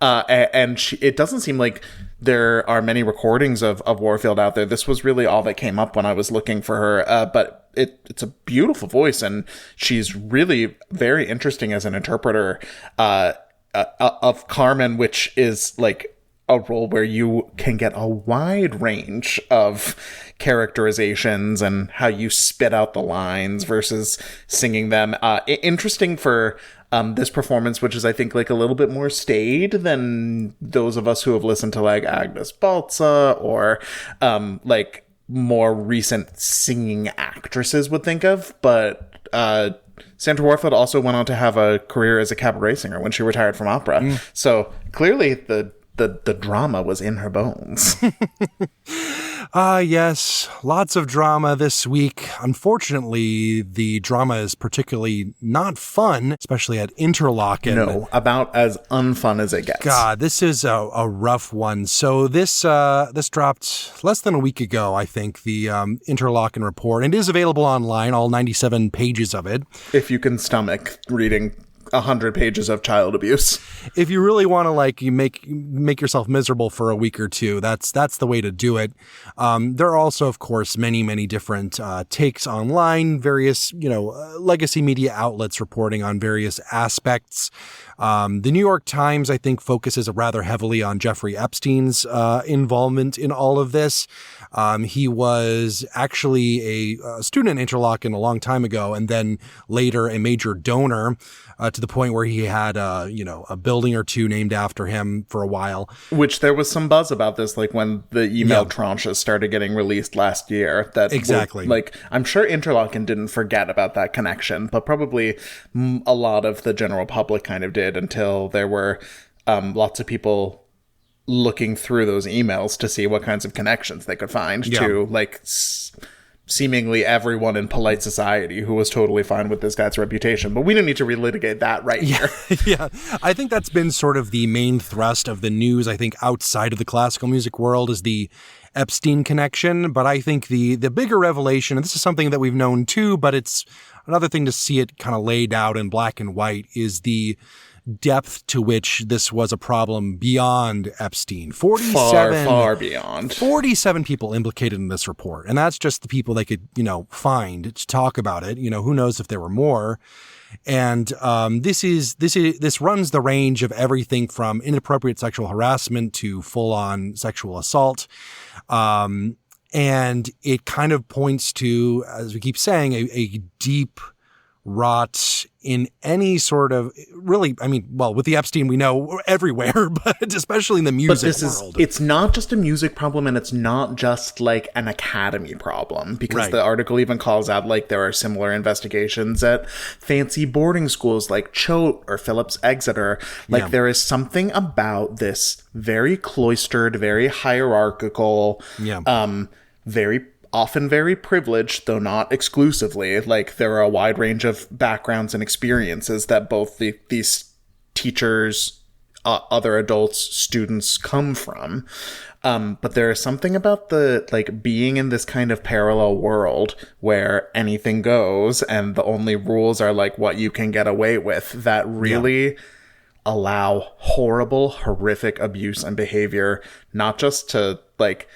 It doesn't seem like there are many recordings of Warfield out there. This was really all that came up when I was looking for her. But it's a beautiful voice, and she's really very interesting as an interpreter of Carmen, which is like a role where you can get a wide range of characterizations and how you spit out the lines versus singing them. Interesting for this performance, which is, I think, like a little bit more staid than those of us who have listened to like Agnes Balza or like more recent singing actresses would think of. But Sandra Warfield also went on to have a career as a cabaret singer when she retired from opera. So clearly the drama was in her bones. Yes, lots of drama this week. Unfortunately, the drama is particularly not fun, especially at Interlochen. No, about as unfun as it gets. God, this is a rough one. So this dropped less than a week ago, I think, the Interlochen report. And it is available online, all 97 pages of it. If you can stomach reading 100 pages of child abuse. If you really want to like you make yourself miserable for a week or two, that's the way to do it. There are also, of course, many different takes online, various legacy media outlets reporting on various aspects. The New York Times, I think, focuses rather heavily on Jeffrey Epstein's involvement in all of this. He was actually a student in Interlochen a long time ago, and then later a major donor to the point where he had a building or two named after him for a while. Which there was some buzz about this, like when the email tranches started getting released last year. That exactly. I'm sure Interlochen didn't forget about that connection, but probably a lot of the general public kind of did until there were lots of people looking through those emails to see what kinds of connections they could find to like seemingly everyone in polite society who was totally fine with this guy's reputation. But we don't need to relitigate that right here. Yeah, I think that's been sort of the main thrust of the news, I think, outside of the classical music world is the Epstein connection. But I think the bigger revelation, and this is something that we've known too, but it's another thing to see it kind of laid out in black and white, is the depth to which this was a problem beyond Epstein. 47, far beyond. 47 people implicated in this report. And that's just the people they could, find to talk about it. Who knows if there were more. And this runs the range of everything from inappropriate sexual harassment to full-on sexual assault. And it kind of points to, as we keep saying, a deep rot in any sort of with the Epstein we know everywhere, but especially in the music world. It's not just a music problem, and it's not just like an academy problem, because the article even calls out like there are similar investigations at fancy boarding schools like Choate or Phillips Exeter. Like there is something about this very cloistered, very hierarchical, often very privileged, though not exclusively. Like there are a wide range of backgrounds and experiences that both these teachers, other adults, students come from. But there is something about the like being in this kind of parallel world where anything goes and the only rules are like what you can get away with that really allow horrible, horrific abuse and behavior, not just to like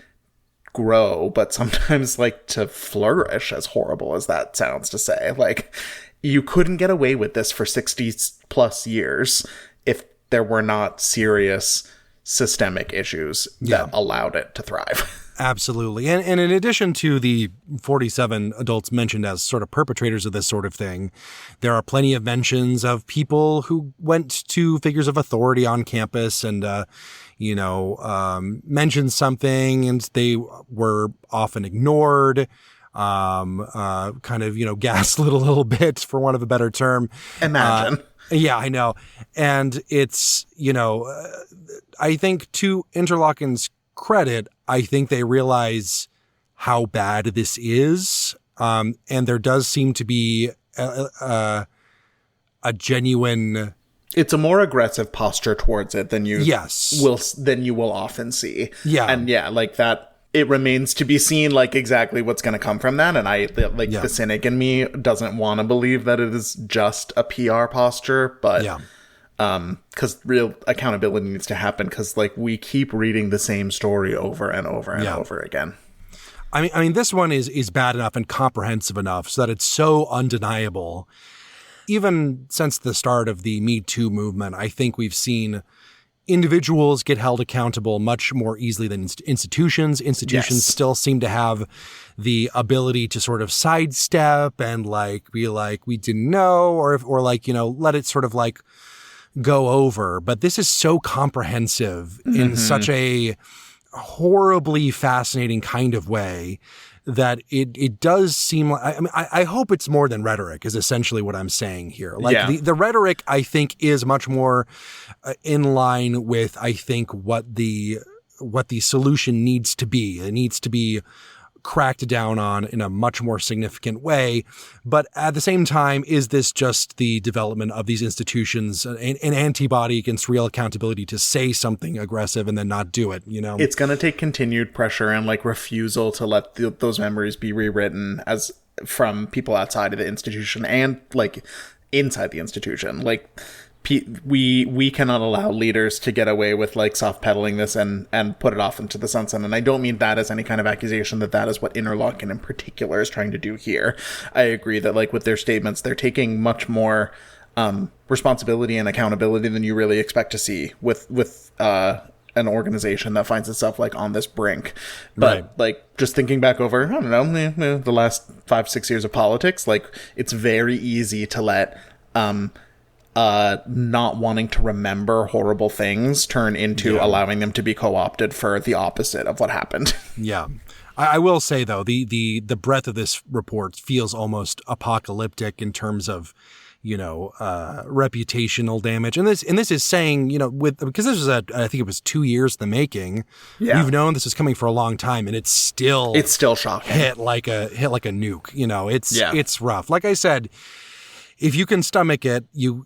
grow, but sometimes like to flourish, as horrible as that sounds to say. Like you couldn't get away with this for 60 plus years if there were not serious systemic issues that allowed it to thrive. Absolutely. And in addition to the 47 adults mentioned as sort of perpetrators of this sort of thing, there are plenty of mentions of people who went to figures of authority on campus and, mentioned something and they were often ignored, gaslit a little bit, for want of a better term. Imagine. Yeah, I know. And it's, I think to Interlochen's credit, I think they realize how bad this is. And there does seem to be a genuine. It's a more aggressive posture towards it than you will often see. Yeah. And like that, it remains to be seen, like, exactly what's going to come from that. And the cynic in me doesn't want to believe that it is just a PR posture, but because real accountability needs to happen, because, like, we keep reading the same story over and over and over again. I mean, this one is bad enough and comprehensive enough so that it's so undeniable. Even since the start of the Me Too movement, I think we've seen individuals get held accountable much more easily than institutions. Institutions still seem to have the ability to sort of sidestep and like be like, we didn't know, or like, you know, let it sort of like go over. But this is so comprehensive in such a horribly fascinating kind of way that it does seem like, I mean, I hope it's more than rhetoric is essentially what I'm saying here. Like the rhetoric, I think, is much more in line with, I think, what the solution needs to be. It needs to be cracked down on in a much more significant way. But at the same time, is this just the development of these institutions, an antibody against real accountability to say something aggressive and then not do it, you know? It's going to take continued pressure and like refusal to let those memories be rewritten as from people outside of the institution and like inside the institution. Like, we cannot allow leaders to get away with like soft pedaling this and put it off into the sunset. And I don't mean that as any kind of accusation that is what Interlochen in particular is trying to do here. I agree that like with their statements, they're taking much more responsibility and accountability than you really expect to see with an organization that finds itself like on this brink. But like just thinking back over, I don't know, the last 5-6 years of politics, like it's very easy to let not wanting to remember horrible things turn into allowing them to be co-opted for the opposite of what happened. Yeah. I will say, though, the breadth of this report feels almost apocalyptic in terms of, you know, reputational damage. And this is saying, you know, because this was I think it was 2 years in the making. Yeah. We've known this is coming for a long time, and it's still shocking. Hit like a nuke. You know, it's rough. Like I said, if you can stomach it, you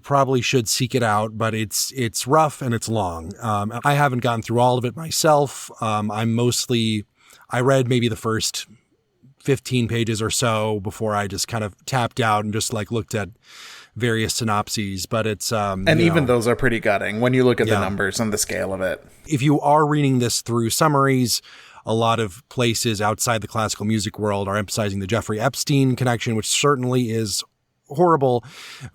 probably should seek it out, but it's rough and it's long. I haven't gone through all of it myself. I read maybe the first 15 pages or so before I just kind of tapped out and just like looked at various synopses, but it's even those are pretty gutting when you look at the numbers and the scale of it. If you are reading this through summaries, a lot of places outside the classical music world are emphasizing the Jeffrey Epstein connection, which certainly is horrible,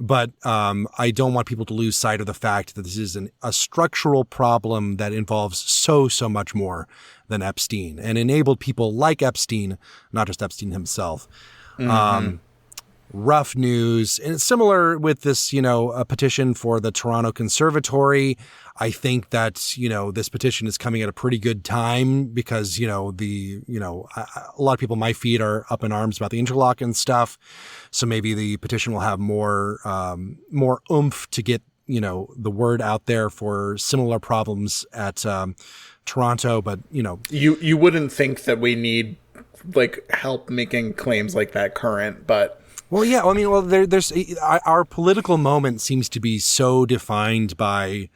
but I don't want people to lose sight of the fact that this is a structural problem that involves so much more than Epstein and enabled people like Epstein, not just Epstein himself. Rough news. And it's similar with this, you know, a petition for the Toronto Conservatory. I think that, you know, this petition is coming at a pretty good time because, you know, a lot of people in my feed are up in arms about the Interlochen stuff. So maybe the petition will have more oomph to get, you know, the word out there for similar problems at Toronto. But, you know, you wouldn't think that we need like help making claims like that current, but. Well, yeah. I mean, there's our political moment seems to be so defined by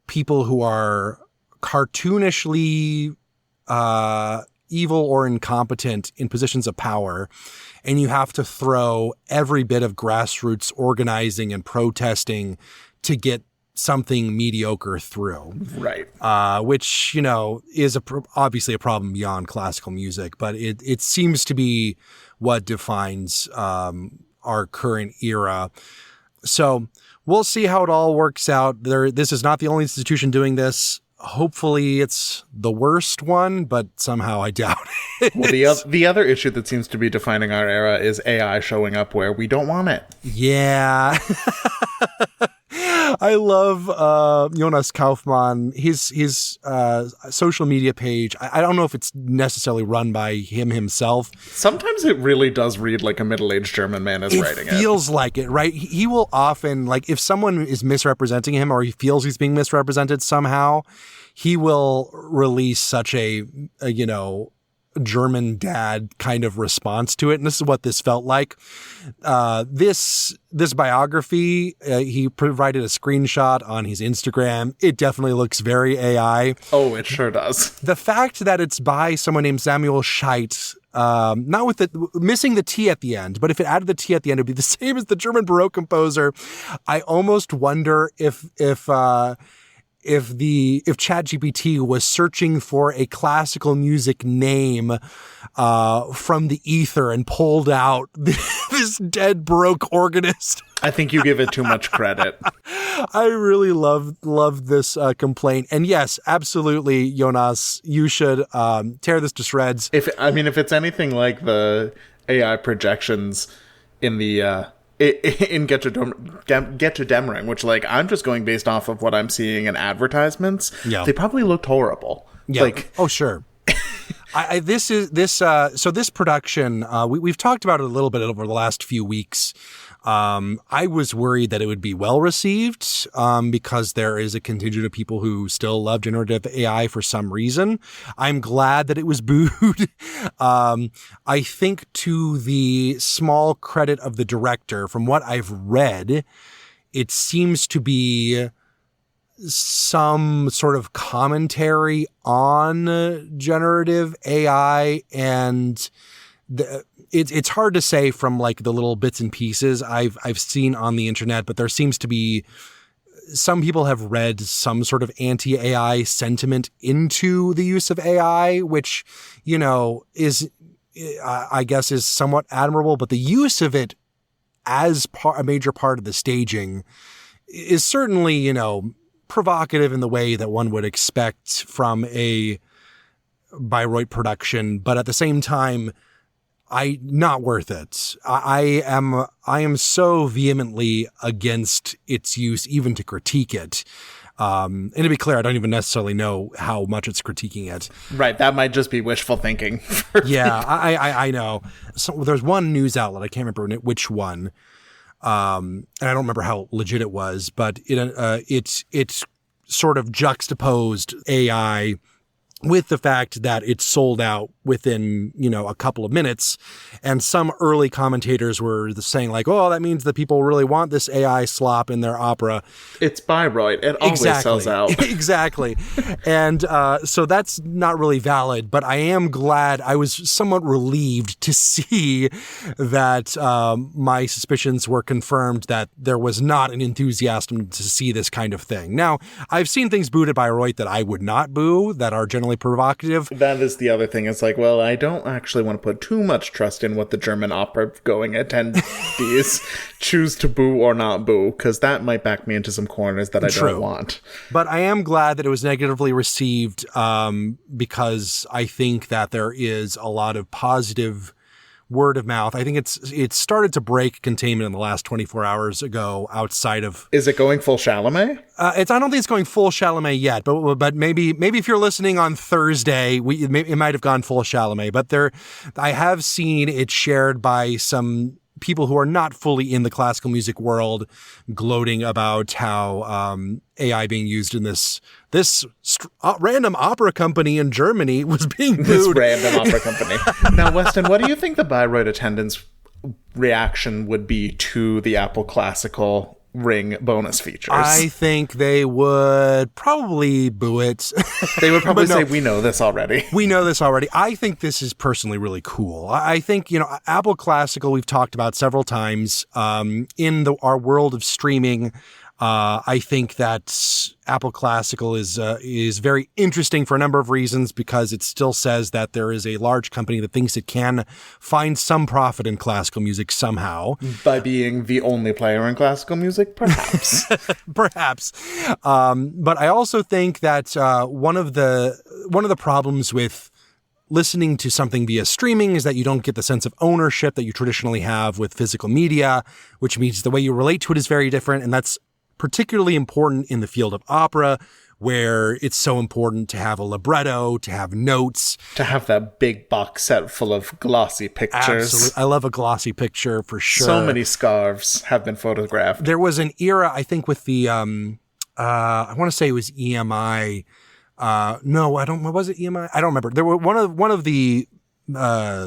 people who are cartoonishly evil or incompetent in positions of power, and you have to throw every bit of grassroots organizing and protesting to get something mediocre through. Right. Which, you know, is obviously a problem beyond classical music, but it seems to be what defines our current era. So we'll see how it all works out. This is not the only institution doing this. Hopefully it's the worst one, but somehow I doubt it. Well, the other issue that seems to be defining our era is AI showing up where we don't want it. Yeah. I love Jonas Kaufmann. His social media page, I don't know if it's necessarily run by him himself. Sometimes it really does read like a middle-aged German man is writing it. It feels like it, right? He will often, like, if someone is misrepresenting him or he feels he's being misrepresented somehow, he will release such a German dad kind of response to it. And this is what this felt like. This biography, he provided a screenshot on his Instagram. It definitely looks very AI. Oh, it sure does. The fact that it's by someone named Samuel Scheidt, not with missing the T at the end, but if it added the T at the end, it would be the same as the German Baroque composer. I almost wonder if ChatGPT was searching for a classical music name from the ether and pulled out this dead Baroque organist. I think you give it too much credit. I really love this complaint. And yes, absolutely, Jonas, you should tear this to shreds. If it's anything like the AI projections in the in Get to Demmering, which, like, I'm just going based off of what I'm seeing in advertisements. Yeah. They probably looked horrible. Yeah. Like, oh, sure. So this production, we've talked about it a little bit over the last few weeks. I was worried that it would be well received, because there is a contingent of people who still love generative AI for some reason. I'm glad that it was booed. I think, to the small credit of the director, from what I've read, it seems to be some sort of commentary on generative AI, and it's hard to say from, like, the little bits and pieces I've seen on the internet, but there seems to be some people have read some sort of anti-AI sentiment into the use of AI, which, you know, is, I guess, is somewhat admirable, but the use of it as a major part of the staging is certainly, you know, provocative in the way that one would expect from a Bayreuth production, but at the same time, not worth it. I am so vehemently against its use, even to critique it. And to be clear, I don't even necessarily know how much it's critiquing it. Right, that might just be wishful thinking. Yeah, I know. So there's one news outlet, I can't remember which one, and I don't remember how legit it was, but it's sort of juxtaposed AI with the fact that it's sold out within, you know, a couple of minutes. And some early commentators were saying, like, oh, that means that people really want this AI slop in their opera. It's Bayreuth. It always sells out. Exactly. And so that's not really valid, but I am glad, I was somewhat relieved to see that my suspicions were confirmed, that there was not an enthusiasm to see this kind of thing. Now, I've seen things booed at Bayreuth that I would not boo, that are generally provocative. That is the other thing. It's like, well, I don't actually want to put too much trust in what the German opera-going attendees choose to boo or not boo, because that might back me into some corners that I don't want. But I am glad that it was negatively received, because I think that there is a lot of positive word of mouth. I think it's started to break containment in the last 24 hours ago outside of... Is it going full Chalamet? I don't think it's going full Chalamet yet, but maybe if you're listening on Thursday, it might have gone full Chalamet. But I have seen it shared by some people who are not fully in the classical music world, gloating about how AI being used in this random opera company in Germany was being booed. This random opera company. Now, Weston, what do you think the Bayreuth attendance reaction would be to the Apple Classical Ring bonus features? I think they would probably boo it. They would probably say, we know this already. We know this already. I think this is personally really cool. I think, you know, Apple Classical, we've talked about several times, in our world of streaming. I think that Apple Classical is very interesting for a number of reasons, because it still says that there is a large company that thinks it can find some profit in classical music somehow. By being the only player in classical music, perhaps. Perhaps. But I also think that one of the problems with listening to something via streaming is that you don't get the sense of ownership that you traditionally have with physical media, which means the way you relate to it is very different. And that's particularly important in the field of opera, where it's so important to have a libretto, to have notes. To have that big box set full of glossy pictures. Absolutely. I love a glossy picture for sure. So many scarves have been photographed. There was an era, I think, with the, I want to say it was EMI. No, I don't, was it EMI? I don't remember. There were one of the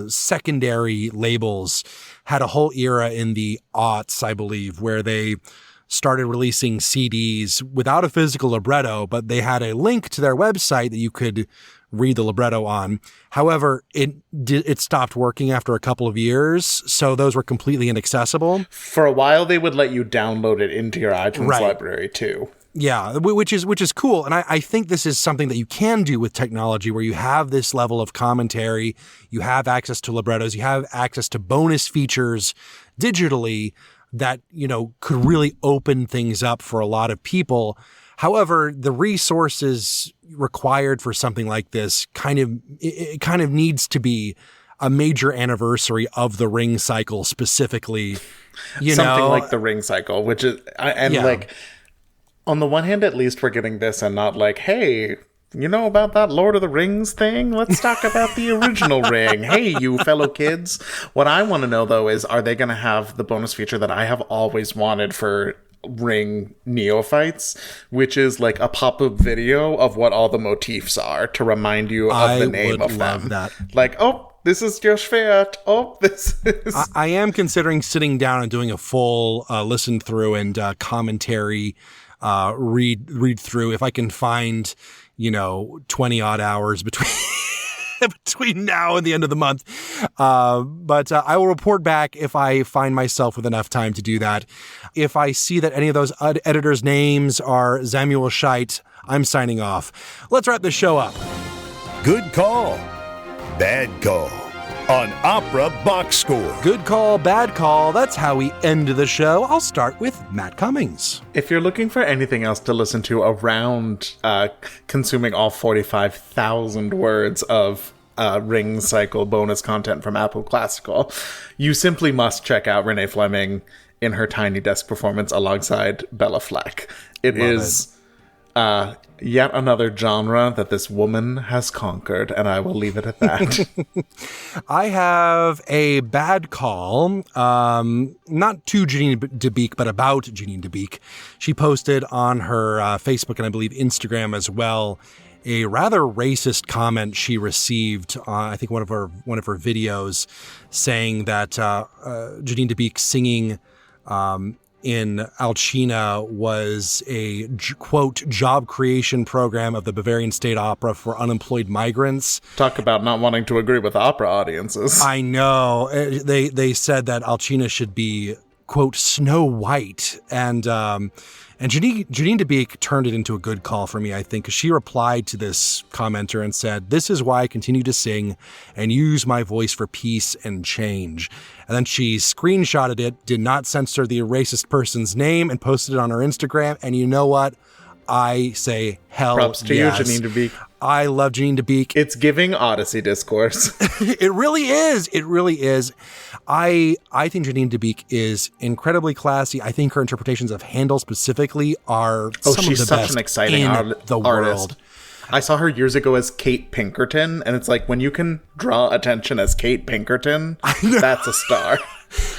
secondary labels had a whole era in the aughts, I believe, where they started releasing CDs without a physical libretto, but they had a link to their website that you could read the libretto on. However, it stopped working after a couple of years, so those were completely inaccessible. For a while, they would let you download it into your iTunes library too. Yeah, which is cool. And I think this is something that you can do with technology where you have this level of commentary, you have access to librettos, you have access to bonus features digitally that, could really open things up for a lot of people. However, the resources required for something like this kind of needs to be a major anniversary of the Ring cycle specifically. Something like the Ring cycle, which is, like, on the one hand, at least we're getting this and not like, hey, you know about that Lord of the Rings thing? Let's talk about the original Ring. Hey, you fellow kids. What I want to know, though, is are they going to have the bonus feature that I have always wanted for Ring neophytes, which is like a pop-up video of what all the motifs are to remind you of the name of them. That. Like, oh, this is your Schwert. Oh, this is... I am considering sitting down and doing a full listen through and commentary read through if I can find 20 odd hours between now and the end of the month. But I will report back if I find myself with enough time to do that. If I see that any of those editors' names are Samuel Scheidt, I'm signing off. Let's wrap this show up. Good call. Bad call. On Opera Box Score. Good call, bad call. That's how we end the show. I'll start with Matt Cummings. If you're looking for anything else to listen to around consuming all 45,000 words of Ring Cycle bonus content from Apple Classical, you simply must check out Renee Fleming in her Tiny Desk performance alongside Bella Fleck. It is yet another genre that this woman has conquered, and I will leave it at that. I have a bad call, not to Janine DeBeek, but about Janine DeBeek. She posted on her Facebook and I believe Instagram as well a rather racist comment she received on, I think, one of her videos, saying that Janine DeBeek singing in Alcina was a, quote, job creation program of the Bavarian State Opera for unemployed migrants. Talk about not wanting to agree with opera audiences. I know. They said that Alcina should be, quote, Snow White. And Janine DeBeek turned it into a good call for me, I think, because she replied to this commenter and said, "This is why I continue to sing and use my voice for peace and change." And then she screenshotted it, did not censor the racist person's name, and posted it on her Instagram. And you know what? I say hell props to yes. you, Janine DeBeek. I love Janine DeBeek. It's giving Odyssey discourse. It really is. It really is. I think Janine DeBeek is incredibly classy. I think her interpretations of Handel specifically are some of the best. She's such an exciting the artist. World. I saw her years ago as Kate Pinkerton, and it's like, when you can draw attention as Kate Pinkerton, that's a star.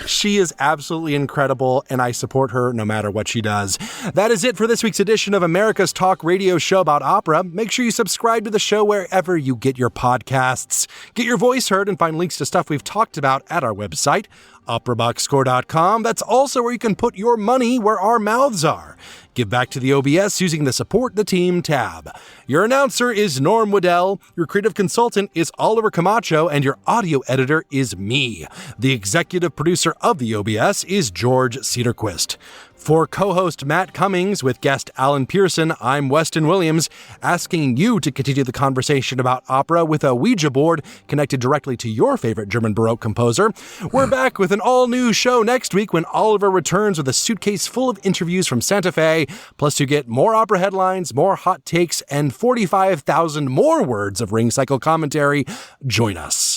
She is absolutely incredible, and I support her no matter what she does. That is it for this week's edition of America's Talk Radio show about opera. Make sure you subscribe to the show wherever you get your podcasts. Get your voice heard and find links to stuff we've talked about at our website, operaboxscore.com. That's also where you can put your money where our mouths are. Give back to the OBS using the Support the Team tab. Your announcer is Norm Waddell, your creative consultant is Oliver Camacho, and your audio editor is me. The executive producer of the OBS is George Cedarquist. For co-host Matt Cummings with guest Alan Pierson, I'm Weston Williams, asking you to continue the conversation about opera with a Ouija board connected directly to your favorite German Baroque composer. We're back with an all-new show next week when Oliver returns with a suitcase full of interviews from Santa Fe, plus you get more opera headlines, more hot takes, and 45,000 more words of Ring Cycle commentary. Join us.